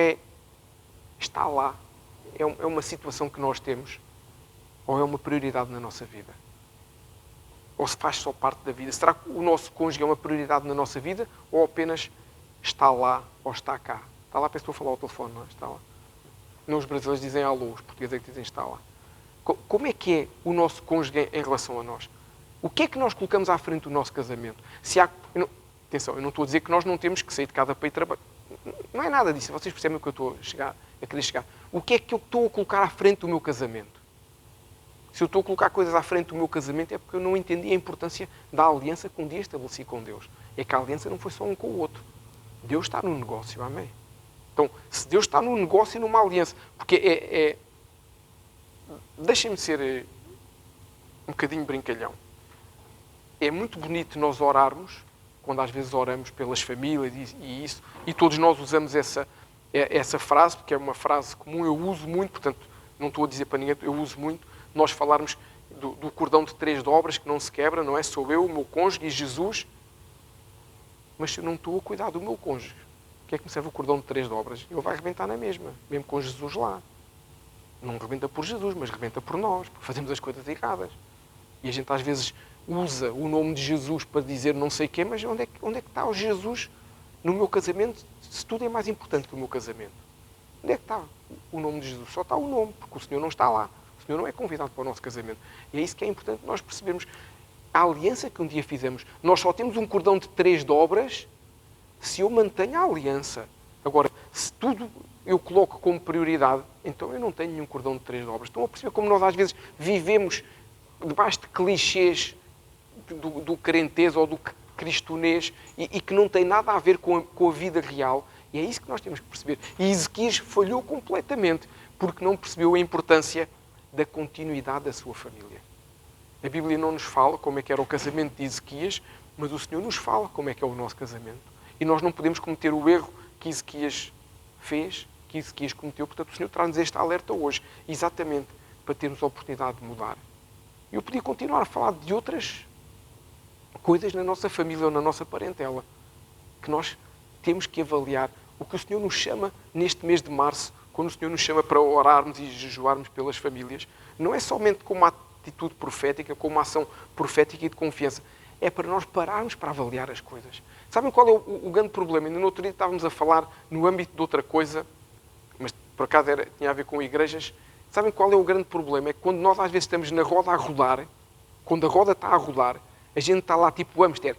S1: está lá? É uma situação que nós temos? Ou é uma prioridade na nossa vida? Ou se faz só parte da vida? Será que o nosso cônjuge é uma prioridade na nossa vida? Ou apenas está lá ou está cá? Está lá, parece que estou a falar ao telefone, não é? Está lá. Não, os brasileiros dizem alô, os portugueses é que dizem está lá. Como é que é o nosso cônjuge em relação a nós? O que é que nós colocamos à frente do nosso casamento? Atenção, eu não estou a dizer que nós não temos que sair de casa para ir trabalhar. Não é nada disso. Vocês percebem o que eu estou a querer chegar. O que é que eu estou a colocar à frente do meu casamento? Se eu estou a colocar coisas à frente do meu casamento é porque eu não entendi a importância da aliança que um dia estabeleci com Deus. É que a aliança não foi só um com o outro. Deus está no negócio, amém? Então, se Deus está no negócio e numa aliança, porque deixem-me ser um bocadinho brincalhão. É muito bonito nós orarmos, quando às vezes oramos pelas famílias e isso, e todos nós usamos essa frase, porque é uma frase comum, eu uso muito, portanto, não estou a dizer para ninguém, eu uso muito, nós falarmos do cordão de 3 dobras que não se quebra, não é? Sou eu, o meu cônjuge e Jesus, mas se eu não estou a cuidar do meu cônjuge, o que é que me serve o cordão de 3 dobras? Ele vai arrebentar na mesma, mesmo com Jesus lá. Não rebenta por Jesus, mas rebenta por nós, porque fazemos as coisas erradas. E a gente às vezes usa o nome de Jesus para dizer não sei o quê, mas onde é que está o Jesus no meu casamento, se tudo é mais importante que o meu casamento? Onde é que está o nome de Jesus? Só está o nome, porque o Senhor não está lá. O Senhor não é convidado para o nosso casamento. E é isso que é importante nós percebermos. A aliança que um dia fizemos, nós só temos um cordão de 3 dobras se eu mantenho a aliança. Agora, se tudo eu coloco como prioridade, então eu não tenho nenhum cordão de 3 dobras. Estão a perceber como nós às vezes vivemos debaixo de clichês do crentez ou do cristonês e que não tem nada a ver com a vida real. E é isso que nós temos que perceber. E Ezequias falhou completamente porque não percebeu a importância da continuidade da sua família. A Bíblia não nos fala como é que era o casamento de Ezequias, mas o Senhor nos fala como é que é o nosso casamento. E nós não podemos cometer o erro que Ezequias fez, que Ezequias cometeu. Portanto, o Senhor traz-nos este alerta hoje, exatamente para termos a oportunidade de mudar. Eu podia continuar a falar de outras coisas na nossa família ou na nossa parentela, que nós temos que avaliar. O que o Senhor nos chama neste mês de março, quando o Senhor nos chama para orarmos e jejuarmos pelas famílias, não é somente como uma atitude profética, como uma ação profética e de confiança. É para nós pararmos para avaliar as coisas. Sabem qual é o grande problema? Ainda no outro dia estávamos a falar no âmbito de outra coisa, mas por acaso tinha a ver com igrejas. Sabem qual é o grande problema? É que quando nós às vezes estamos na roda a rodar, quando a roda está a rodar, a gente está lá tipo hamster.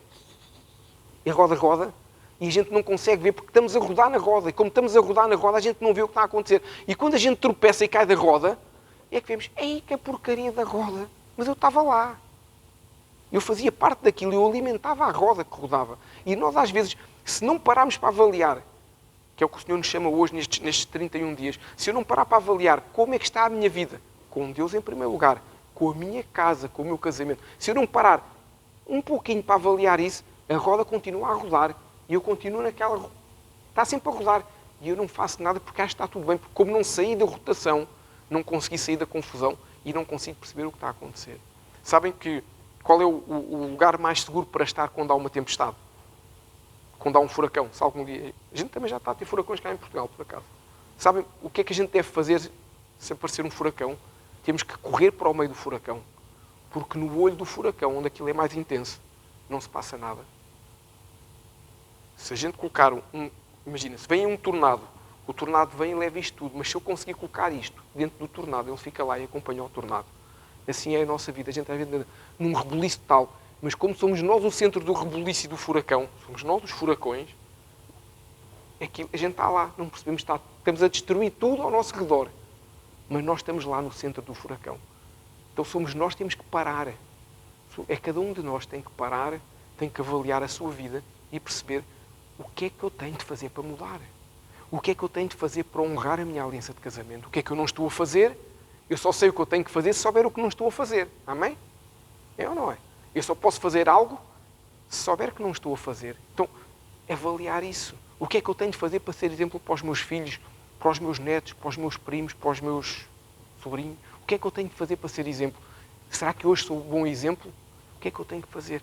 S1: E a roda roda e a gente não consegue ver porque estamos a rodar na roda. E como estamos a rodar na roda, a gente não vê o que está a acontecer. E quando a gente tropeça e cai da roda, é que vemos, ei, que porcaria da roda. Mas eu estava lá. Eu fazia parte daquilo, eu alimentava a roda que rodava. E nós às vezes, se não pararmos para avaliar, que é o que o Senhor nos chama hoje nestes 31 dias, se eu não parar para avaliar como é que está a minha vida, com Deus em primeiro lugar, com a minha casa, com o meu casamento, se eu não parar um pouquinho para avaliar isso, a roda continua a rodar e eu continuo naquela... Está sempre a rodar. E eu não faço nada porque acho que está tudo bem. Porque como não saí da rotação, não consegui sair da confusão e não consigo perceber o que está a acontecer. Sabem qual é o lugar mais seguro para estar quando há uma tempestade? Quando há um furacão. Se algum dia... A gente também já está a ter furacões cá em Portugal, por acaso. Sabem o que é que a gente deve fazer se aparecer um furacão? Temos que correr para o meio do furacão. Porque no olho do furacão, onde aquilo é mais intenso, não se passa nada. Se a gente colocar Imagina, se vem um tornado, o tornado vem e leva isto tudo, mas se eu conseguir colocar isto dentro do tornado, ele fica lá e acompanha o tornado. Assim é a nossa vida. A gente está vendo num rebuliço tal, mas como somos nós o centro do rebuliço e do furacão, somos nós os furacões, é que a gente está lá, não percebemos, estamos a destruir tudo ao nosso redor, mas nós estamos lá no centro do furacão. Então somos nós que temos que parar. É cada um de nós tem que parar, tem que avaliar a sua vida e perceber o que é que eu tenho de fazer para mudar. O que é que eu tenho de fazer para honrar a minha aliança de casamento? O que é que eu não estou a fazer? Eu só sei o que eu tenho que fazer se souber o que não estou a fazer. Amém? É ou não é? Eu só posso fazer algo se souber que não estou a fazer. Então, avaliar isso. O que é que eu tenho de fazer para ser exemplo para os meus filhos, para os meus netos, para os meus primos, para os meus sobrinhos? O que é que eu tenho de fazer para ser exemplo? Será que hoje sou um bom exemplo? O que é que eu tenho de fazer?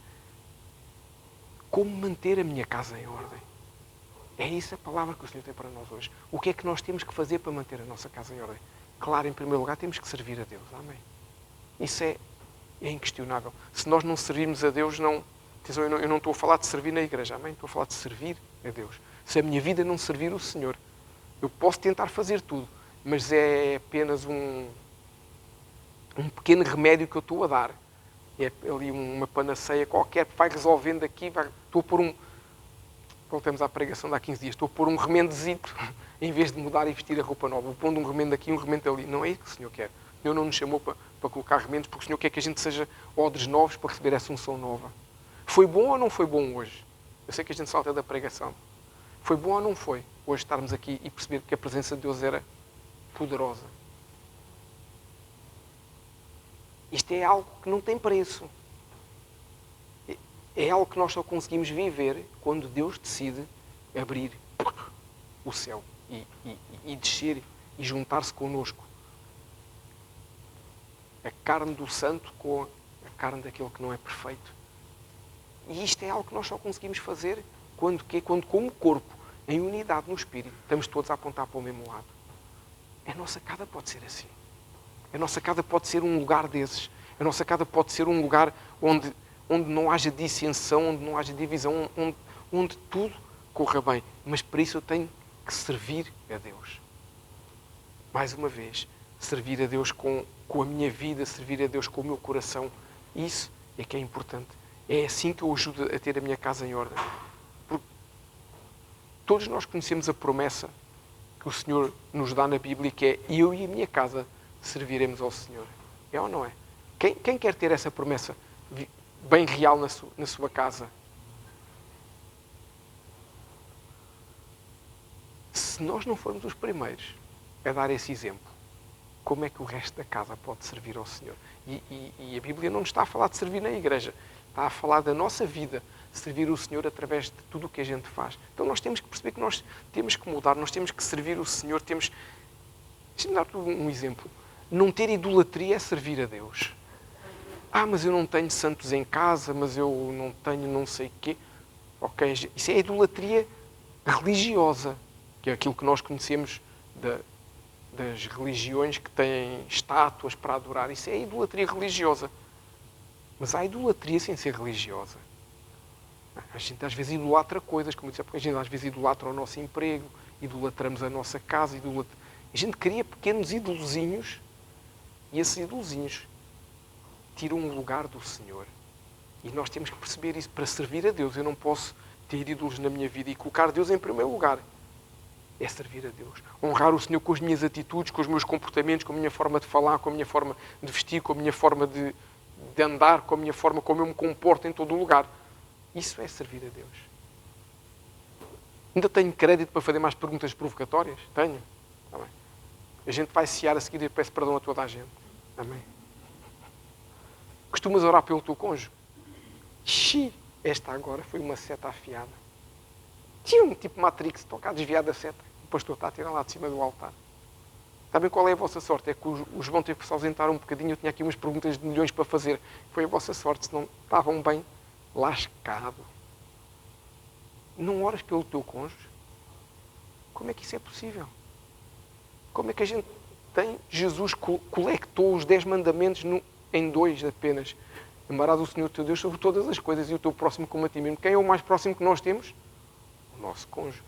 S1: Como manter a minha casa em ordem? É isso a palavra que o Senhor tem para nós hoje. O que é que nós temos que fazer para manter a nossa casa em ordem? Claro, em primeiro lugar, temos que servir a Deus. Amém? Isso é inquestionável. Se nós não servirmos a Deus, não... Atenção, eu não estou a falar de servir na igreja. Amém? Estou a falar de servir a Deus. Se a minha vida não servir o Senhor, eu posso tentar fazer tudo, mas é apenas um pequeno remédio que eu estou a dar. É ali uma panaceia qualquer, vai resolvendo aqui, estou a pôr voltamos à pregação de há 15 dias, estou a pôr um remendezito, em vez de mudar e vestir a roupa nova. Vou pondo um remendo aqui, um remendo ali. Não é isso que o Senhor quer. O Senhor não nos chamou para colocar remendos, porque o Senhor quer que a gente seja odres novos para receber essa unção nova. Foi bom ou não foi bom hoje? Eu sei que a gente salta da pregação. Foi bom ou não foi hoje estarmos aqui e perceber que a presença de Deus era poderosa? Isto é algo que não tem preço. É algo que nós só conseguimos viver quando Deus decide abrir o céu e descer e juntar-se connosco. A carne do santo com a carne daquele que não é perfeito. E isto é algo que nós só conseguimos fazer quando como corpo, em unidade no Espírito, estamos todos a apontar para o mesmo lado. A nossa casa pode ser assim. A nossa casa pode ser um lugar desses. A nossa casa pode ser um lugar onde onde não haja dissensão, onde não haja divisão, onde tudo corra bem. Mas para isso eu tenho que servir a Deus. Mais uma vez, servir a Deus com a minha vida, servir a Deus com o meu coração. Isso é que é importante. É assim que eu ajudo a ter a minha casa em ordem. Porque todos nós conhecemos a promessa que o Senhor nos dá na Bíblia, que é: eu e a minha casa serviremos ao Senhor. É ou não é? Quem quer ter essa promessa bem real na sua casa? Se nós não formos os primeiros a dar esse exemplo, como é que o resto da casa pode servir ao Senhor? E a Bíblia não nos está a falar de servir na igreja. Está a falar da nossa vida, servir o Senhor através de tudo o que a gente faz. Então nós temos que perceber que nós temos que mudar, nós temos que servir o Senhor. Deixa-me dar-te um exemplo. Não ter idolatria é servir a Deus. Mas eu não tenho santos em casa, mas eu não tenho não sei o quê. Ok, isso é idolatria religiosa, que é aquilo que nós conhecemos das religiões que têm estátuas para adorar. Isso é idolatria religiosa. Mas há idolatria sem ser religiosa. A gente às vezes idolatra coisas, como eu disse, porque a gente às vezes idolatra o nosso emprego, idolatramos a nossa casa, a gente cria pequenos idolozinhos e esses idolozinhos tiram o lugar do Senhor. E nós temos que perceber isso. Para servir a Deus, eu não posso ter ídolos na minha vida e colocar Deus em primeiro lugar. É servir a Deus. Honrar o Senhor com as minhas atitudes, com os meus comportamentos, com a minha forma de falar, com a minha forma de vestir, com a minha forma de andar, com a minha forma como eu me comporto em todo o lugar. Isso é servir a Deus. Ainda tenho crédito para fazer mais perguntas provocatórias? Tenho. Amém. A gente vai cear a seguir e peço perdão a toda a gente. Amém. Costumas orar pelo teu cônjuge? Esta agora foi uma seta afiada. Tinha um tipo Matrix, toca a desviar da seta. O pastor está a tirar lá de cima do altar. Sabem qual é a vossa sorte? É que o João teve que se ausentar um bocadinho. Eu tinha aqui umas perguntas de milhões para fazer. Foi a vossa sorte, senão estavam bem lascado. Não oras pelo teu cônjuge? Como é que isso é possível? Como é que a gente tem... Jesus colectou os 10 mandamentos em 2 apenas. Amarás o Senhor teu Deus sobre todas as coisas e o teu próximo como a ti mesmo. Quem é o mais próximo que nós temos? O nosso cônjuge.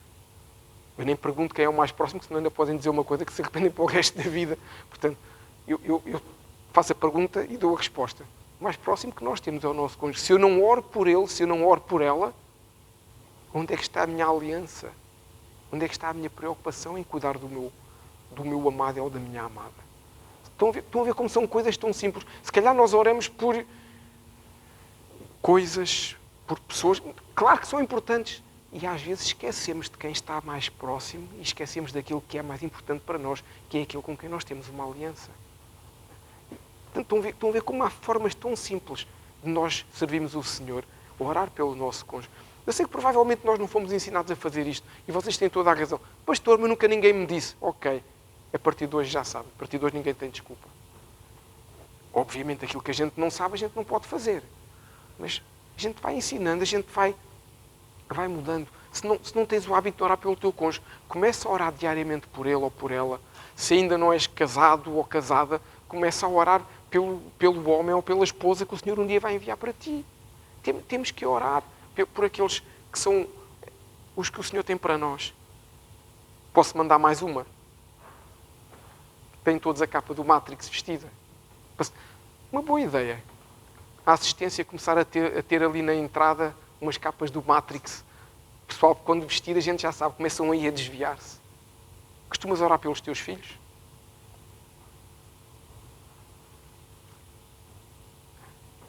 S1: Eu nem pergunto quem é o mais próximo, senão ainda podem dizer uma coisa que se arrependem para o resto da vida. Portanto, eu faço a pergunta e dou a resposta. O mais próximo que nós temos é o nosso cônjuge. Se eu não oro por ele, se eu não oro por ela, onde é que está a minha aliança? Onde é que está a minha preocupação em cuidar do meu amado ou da minha amada? Estão a ver como são coisas tão simples? Se calhar nós oramos por coisas, por pessoas, claro que são importantes. E às vezes esquecemos de quem está mais próximo e esquecemos daquilo que é mais importante para nós, que é aquele com quem nós temos uma aliança. Portanto, estão a ver como há formas tão simples de nós servirmos o Senhor, orar pelo nosso cônjuge. Eu sei que provavelmente nós não fomos ensinados a fazer isto e vocês têm toda a razão. Pastor, mas nunca ninguém me disse. Ok, a partir de hoje já sabe. A partir de hoje ninguém tem desculpa. Obviamente aquilo que a gente não sabe a gente não pode fazer. Mas a gente vai ensinando, a gente vai mudando. Se não tens o hábito de orar pelo teu cônjuge, começa a orar diariamente por ele ou por ela. Se ainda não és casado ou casada, começa a orar pelo homem ou pela esposa que o Senhor um dia vai enviar para ti. Temos que orar por aqueles que são os que o Senhor tem para nós. Posso mandar mais uma? Têm todos a capa do Matrix vestida. Uma boa ideia. A assistência começar a ter ali na entrada umas capas do Matrix. Pessoal, quando vestir, a gente já sabe, começam aí a desviar-se. Costumas orar pelos teus filhos?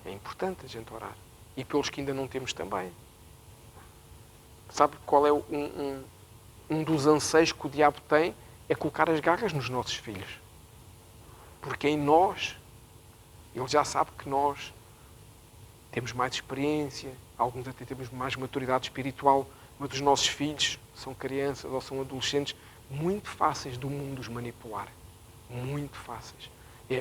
S1: É importante a gente orar. E pelos que ainda não temos também. Sabe qual é um dos anseios que o diabo tem? É colocar as garras nos nossos filhos. Porque em nós, ele já sabe que nós temos mais experiência, alguns até temos mais maturidade espiritual, mas os nossos filhos são crianças ou são adolescentes muito fáceis do mundo os manipular. Muito fáceis.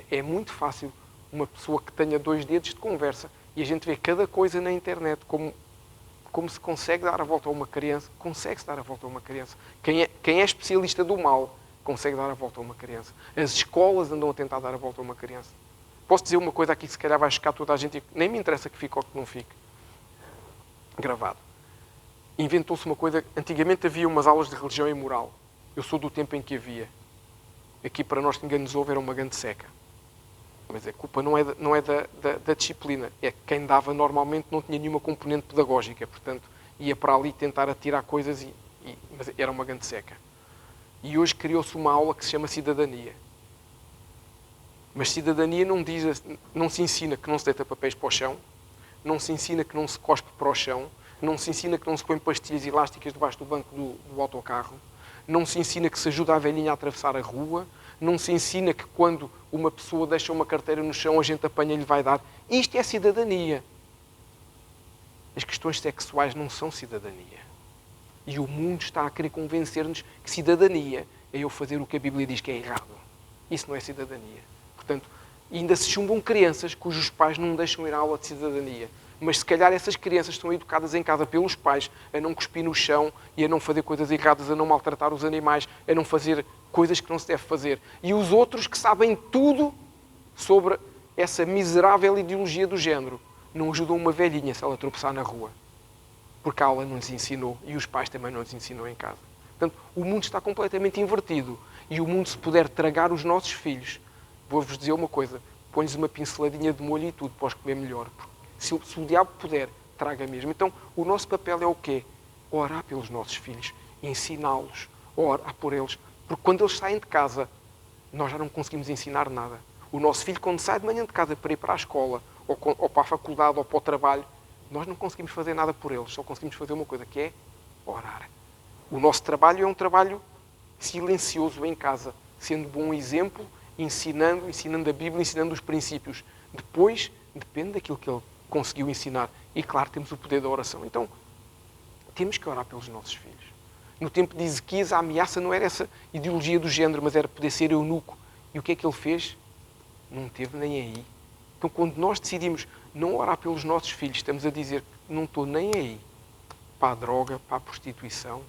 S1: É muito fácil uma pessoa que tenha 2 dedos de conversa e a gente vê cada coisa na internet como se consegue dar a volta a uma criança. Consegue-se dar a volta a uma criança. Quem é especialista do mal consegue dar a volta a uma criança. As escolas andam a tentar dar a volta a uma criança. Posso dizer uma coisa aqui que se calhar vai chocar toda a gente, e nem me interessa que fique ou que não fique gravado. Inventou-se uma coisa, antigamente havia umas aulas de religião e moral. Eu sou do tempo em que havia. Aqui para nós que ninguém nos ouve era uma grande seca. Mas a culpa não é da disciplina. É que quem dava normalmente não tinha nenhuma componente pedagógica. Portanto, ia para ali tentar atirar coisas, mas era uma grande seca. E hoje criou-se uma aula que se chama cidadania. Mas cidadania não se ensina que não se deita papéis para o chão, não se ensina que não se cospe para o chão, não se ensina que não se põe pastilhas elásticas debaixo do banco do autocarro, não se ensina que se ajuda a velhinha a atravessar a rua, não se ensina que quando uma pessoa deixa uma carteira no chão a gente apanha e lhe vai dar. Isto é cidadania. As questões sexuais não são cidadania. E o mundo está a querer convencer-nos que cidadania é eu fazer o que a Bíblia diz que é errado. Isso não é cidadania. Portanto, ainda se chumbam crianças cujos pais não deixam ir à aula de cidadania. Mas se calhar essas crianças estão educadas em casa pelos pais a não cuspir no chão e a não fazer coisas erradas, a não maltratar os animais, a não fazer coisas que não se deve fazer. E os outros que sabem tudo sobre essa miserável ideologia do género não ajudam uma velhinha se ela tropeçar na rua. Porque a aula não lhes ensinou e os pais também não lhes ensinou em casa. Portanto, o mundo está completamente invertido. E o mundo, se puder tragar os nossos filhos, vou-vos dizer uma coisa, põe-lhes uma pinceladinha de molho e tudo para os comer melhor. Se o diabo puder, traga mesmo. Então, o nosso papel é o quê? Orar pelos nossos filhos, ensiná-los, orar por eles. Porque quando eles saem de casa, nós já não conseguimos ensinar nada. O nosso filho, quando sai de manhã de casa para ir para a escola, ou para a faculdade, ou para o trabalho, nós não conseguimos fazer nada por eles. Só conseguimos fazer uma coisa, que é orar. O nosso trabalho é um trabalho silencioso em casa, sendo bom exemplo, ensinando a Bíblia, ensinando os princípios. Depois, depende daquilo que ele conseguiu ensinar. E, claro, temos o poder da oração. Então, temos que orar pelos nossos filhos. No tempo de Ezequias, a ameaça não era essa ideologia do género, mas era poder ser eunuco. E o que é que ele fez? Não teve nem aí. Então, quando nós decidimos não orar pelos nossos filhos, estamos a dizer que não estou nem aí para a droga, para a prostituição,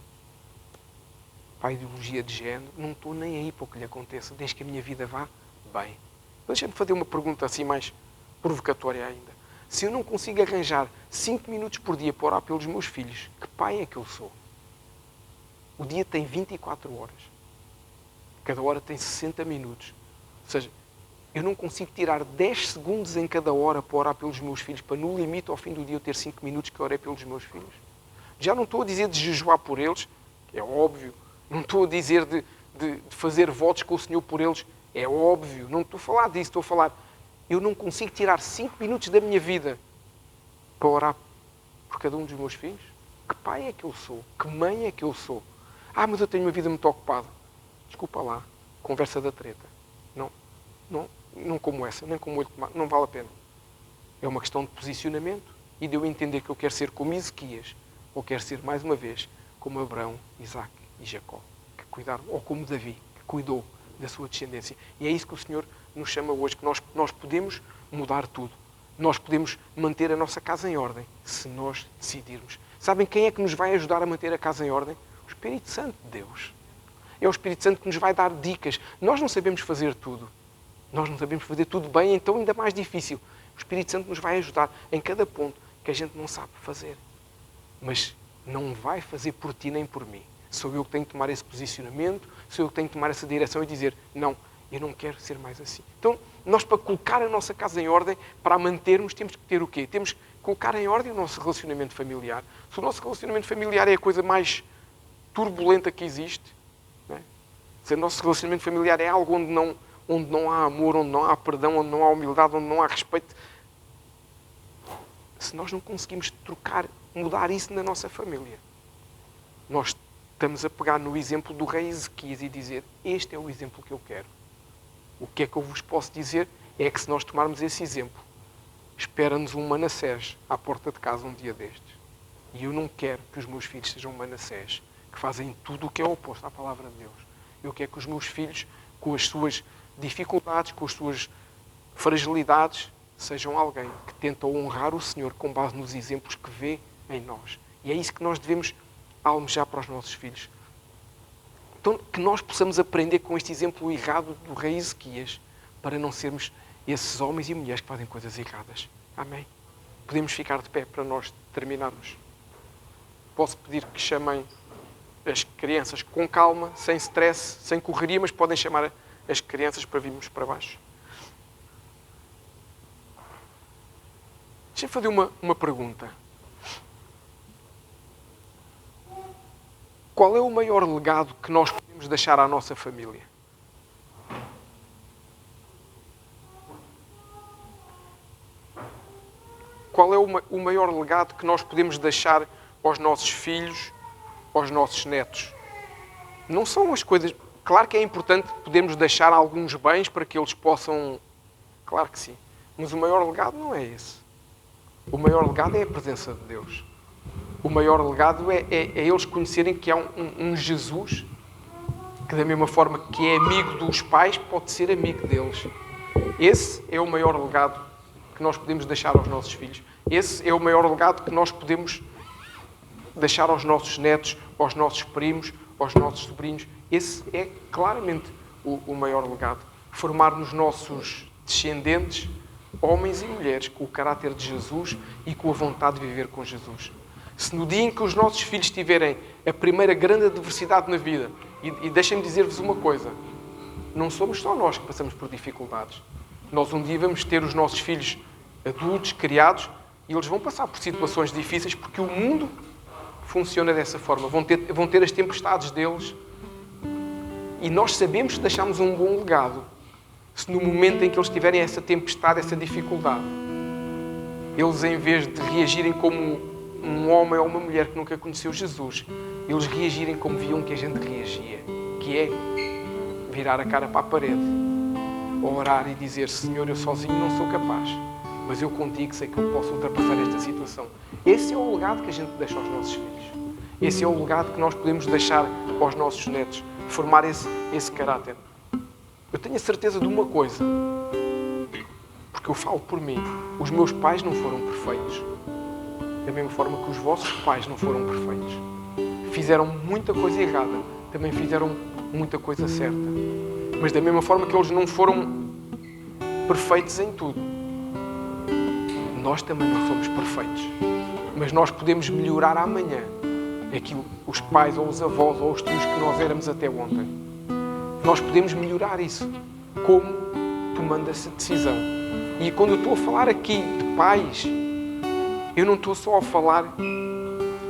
S1: para a ideologia de género, não estou nem aí para o que lhe aconteça, desde que a minha vida vá bem. Deixa-me fazer uma pergunta assim mais provocatória ainda. Se eu não consigo arranjar 5 minutos por dia para orar pelos meus filhos, que pai é que eu sou? O dia tem 24 horas. Cada hora tem 60 minutos. Ou seja, eu não consigo tirar 10 segundos em cada hora para orar pelos meus filhos, para no limite, ao fim do dia, eu ter 5 minutos que orei pelos meus filhos. Já não estou a dizer de jejuar por eles, é óbvio. Não estou a dizer de fazer votos com o Senhor por eles, é óbvio. Não estou a falar disso, estou a falar... Eu não consigo tirar 5 minutos da minha vida para orar por cada um dos meus filhos. Que pai é que eu sou? Que mãe é que eu sou? Ah, mas eu tenho uma vida muito ocupada. Desculpa lá, conversa da treta. Não como essa, nem como olho tomado. Não vale a pena. É uma questão de posicionamento e de eu entender que eu quero ser como Ezequias, ou quero ser, mais uma vez, como Abraão, Isaac e Jacó, que cuidaram, ou como Davi, que cuidou da sua descendência. E é isso que o Senhor nos chama hoje, que nós podemos mudar tudo. Nós podemos manter a nossa casa em ordem, se nós decidirmos. Sabem quem é que nos vai ajudar a manter a casa em ordem? O Espírito Santo de Deus. É o Espírito Santo que nos vai dar dicas. Nós não sabemos fazer tudo. Nós não sabemos fazer tudo bem, então ainda mais difícil. O Espírito Santo nos vai ajudar em cada ponto que a gente não sabe fazer. Mas não vai fazer por ti nem por mim. Sou eu que tenho que tomar esse posicionamento, sou eu que tenho que tomar essa direção e dizer, não, eu não quero ser mais assim. Então, nós para colocar a nossa casa em ordem, para a mantermos, temos que ter o quê? Temos que colocar em ordem o nosso relacionamento familiar. Se o nosso relacionamento familiar é a coisa mais turbulenta que existe, não é? Se o nosso relacionamento familiar é algo onde não há amor, onde não há perdão, onde não há humildade, onde não há respeito, se nós não conseguimos mudar isso na nossa família, nós estamos a pegar no exemplo do rei Ezequias e dizer, este é o exemplo que eu quero. O que é que eu vos posso dizer é que se nós tomarmos esse exemplo, espera-nos um Manassés à porta de casa um dia destes. E eu não quero que os meus filhos sejam Manassés, que fazem tudo o que é oposto à palavra de Deus. Eu quero que os meus filhos, com as suas dificuldades, com as suas fragilidades, sejam alguém que tenta honrar o Senhor com base nos exemplos que vê em nós. E é isso que nós devemos almejar para os nossos filhos. Então, que nós possamos aprender com este exemplo errado do rei Ezequias, para não sermos esses homens e mulheres que fazem coisas erradas. Amém? Podemos ficar de pé para nós terminarmos. Posso pedir que chamem as crianças com calma, sem stress, sem correria, mas podem chamar as crianças para virmos para baixo. Deixa eu fazer uma pergunta. Qual é o maior legado que nós podemos deixar à nossa família? Qual é o maior legado que nós podemos deixar aos nossos filhos, aos nossos netos? Não são as coisas... Claro que é importante podermos deixar alguns bens para que eles possam... Claro que sim. Mas o maior legado não é esse. O maior legado é a presença de Deus. O maior legado é eles conhecerem que há um Jesus que, da mesma forma que é amigo dos pais, pode ser amigo deles. Esse é o maior legado que nós podemos deixar aos nossos filhos. Esse é o maior legado que nós podemos deixar aos nossos netos, aos nossos primos, aos nossos sobrinhos. Esse é claramente o maior legado. Formar nos nossos descendentes homens e mulheres com o caráter de Jesus e com a vontade de viver com Jesus. Se no dia em que os nossos filhos tiverem a primeira grande adversidade na vida, e deixem-me dizer-vos uma coisa, não somos só nós que passamos por dificuldades. Nós um dia vamos ter os nossos filhos adultos, criados, e eles vão passar por situações difíceis porque o mundo funciona dessa forma. Vão ter as tempestades deles. E nós sabemos que deixamos um bom legado se no momento em que eles tiverem essa tempestade, essa dificuldade, eles, em vez de reagirem como um homem ou uma mulher que nunca conheceu Jesus, eles reagirem como viam que a gente reagia, que é virar a cara para a parede, orar e dizer: Senhor, eu sozinho não sou capaz, mas eu contigo sei que eu posso ultrapassar esta situação. Esse é o legado que a gente deixa aos nossos filhos. Esse é o legado que nós podemos deixar aos nossos netos, formar esse caráter. Eu tenho a certeza de uma coisa, porque eu falo por mim: os meus pais não foram perfeitos, da mesma forma que os vossos pais não foram perfeitos. Fizeram muita coisa errada, também fizeram muita coisa certa. Mas da mesma forma que eles não foram perfeitos em tudo, nós também não somos perfeitos. Mas nós podemos melhorar amanhã aquilo, os pais ou os avós ou os tios que nós éramos até ontem. Nós podemos melhorar isso. Como? Tomando essa decisão. E quando eu estou a falar aqui de pais, eu não estou só a falar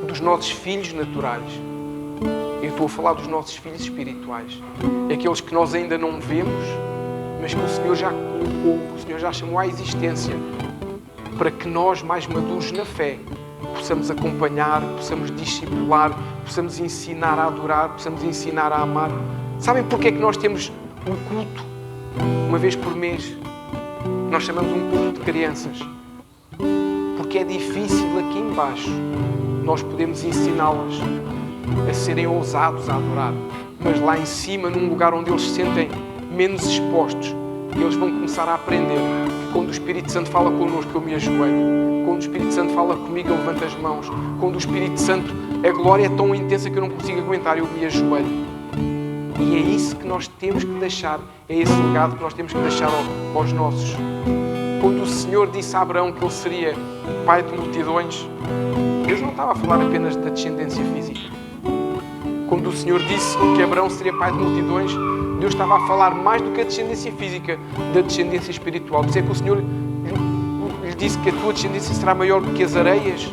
S1: dos nossos filhos naturais. Eu estou a falar dos nossos filhos espirituais. Aqueles que nós ainda não vemos, mas que o Senhor já colocou, o Senhor já chamou à existência, para que nós, mais maduros na fé, possamos acompanhar, possamos discipular, possamos ensinar a adorar, possamos ensinar a amar. Sabem porque é que nós temos um culto uma vez por mês? Nós chamamos um culto de crianças. Porque é difícil aqui embaixo nós podemos ensiná-las a serem ousados a adorar. Mas lá em cima, num lugar onde eles se sentem menos expostos, eles vão começar a aprender que quando o Espírito Santo fala connosco, eu me ajoelho. Quando o Espírito Santo fala comigo, eu levanto as mãos. Quando o Espírito Santo, a glória é tão intensa que eu não consigo aguentar, eu me ajoelho. E é isso que nós temos que deixar, é esse legado que nós temos que deixar aos nossos. Quando o Senhor disse a Abraão que ele seria pai de multidões, Deus não estava a falar apenas da descendência física. Quando o Senhor disse que Abraão seria pai de multidões, Deus estava a falar mais do que a descendência física, da descendência espiritual. Por isso é que o Senhor lhe disse que a tua descendência será maior do que as areias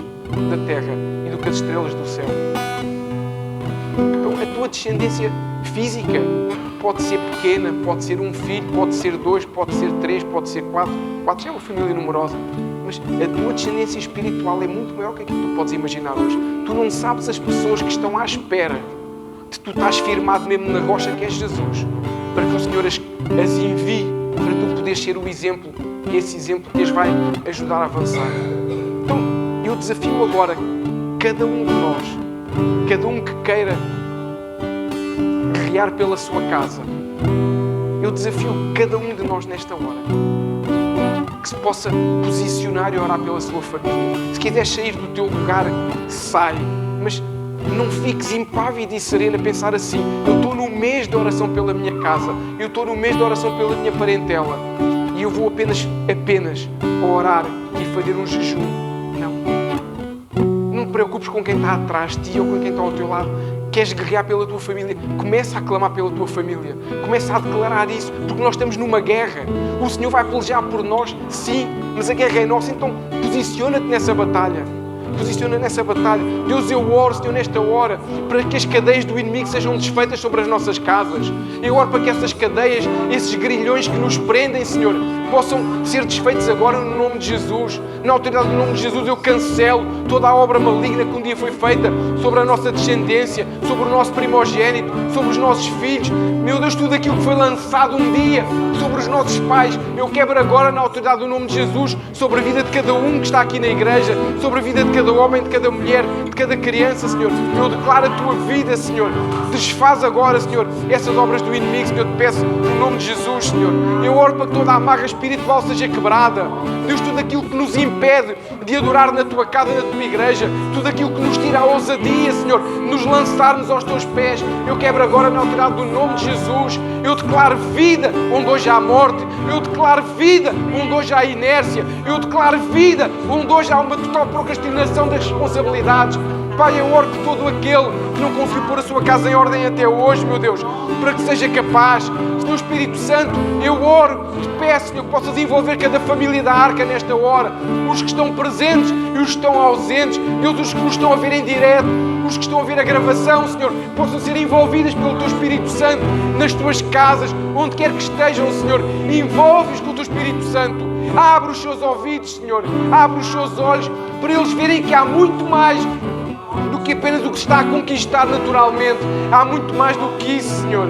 S1: da terra e do que as estrelas do céu. Então, a tua descendência física pode ser pequena, pode ser um filho, pode ser 2, pode ser 3, pode ser 4. 4 já é uma família numerosa. Mas a tua descendência espiritual é muito maior que aquilo que tu podes imaginar hoje. Tu não sabes as pessoas que estão à espera de tu estás firmado mesmo na rocha que é Jesus, para que o Senhor as envie, para tu poderes ser o exemplo, e esse exemplo que as vai ajudar a avançar. Então, eu desafio agora cada um de nós, cada um que queira guerrear pela sua casa, eu desafio cada um de nós nesta hora que se possa posicionar e orar pela sua família. Se quiseres sair do teu lugar, sai, mas não fiques impávido e sereno a pensar assim: eu estou no mês de oração pela minha casa, eu estou no mês de oração pela minha parentela, e eu vou apenas orar e fazer um jejum. Não te preocupes com quem está atrás de ti ou com quem está ao teu lado. Queres guerrear pela tua família? Começa a clamar pela tua família. Começa a declarar isso, porque nós estamos numa guerra. O Senhor vai pelejar por nós, sim, mas a guerra é nossa, então posiciona-te nessa batalha. Posiciona nessa batalha. Deus, eu oro, Senhor, nesta hora, para que as cadeias do inimigo sejam desfeitas sobre as nossas casas. Eu oro para que essas cadeias, esses grilhões que nos prendem, Senhor, possam ser desfeitos agora no nome de Jesus. Na autoridade do nome de Jesus eu cancelo toda a obra maligna que um dia foi feita sobre a nossa descendência, sobre o nosso primogênito, sobre os nossos filhos. Meu Deus, tudo aquilo que foi lançado um dia sobre os nossos pais, eu quebro agora na autoridade do nome de Jesus sobre a vida de cada um que está aqui na igreja, sobre a vida de cada homem, de cada mulher, de cada criança, Senhor. Eu declaro a tua vida, Senhor. Desfaz agora, Senhor, essas obras do inimigo, Senhor. Te peço no nome de Jesus, Senhor. Eu oro para que toda a amarra espiritual seja quebrada. Deus, tudo aquilo que nos impede de adorar na tua casa, na tua igreja, tudo aquilo que nos tira a ousadia, Senhor, nos lançarmos aos teus pés, eu quebro agora na autoridade do nome de Jesus. Eu declaro vida onde hoje há morte. Eu declaro vida onde hoje há inércia. Eu declaro vida onde hoje há uma total procrastinação das responsabilidades. Pai, eu oro por todo aquele que não conseguiu pôr a sua casa em ordem até hoje, meu Deus, para que seja capaz. Senhor Espírito Santo, eu oro, te peço, Senhor, que possas envolver cada família da Arca nesta hora, os que estão presentes e os que estão ausentes, Deus, os que nos estão a ver em direto, os que estão a ver a gravação, Senhor, possam ser envolvidas pelo Teu Espírito Santo nas Tuas casas, onde quer que estejam, Senhor, envolve-os com o Teu Espírito Santo. Abre os seus ouvidos, Senhor, abre os seus olhos, para eles verem que há muito mais do que apenas o que está a conquistar naturalmente. Há muito mais do que isso, Senhor.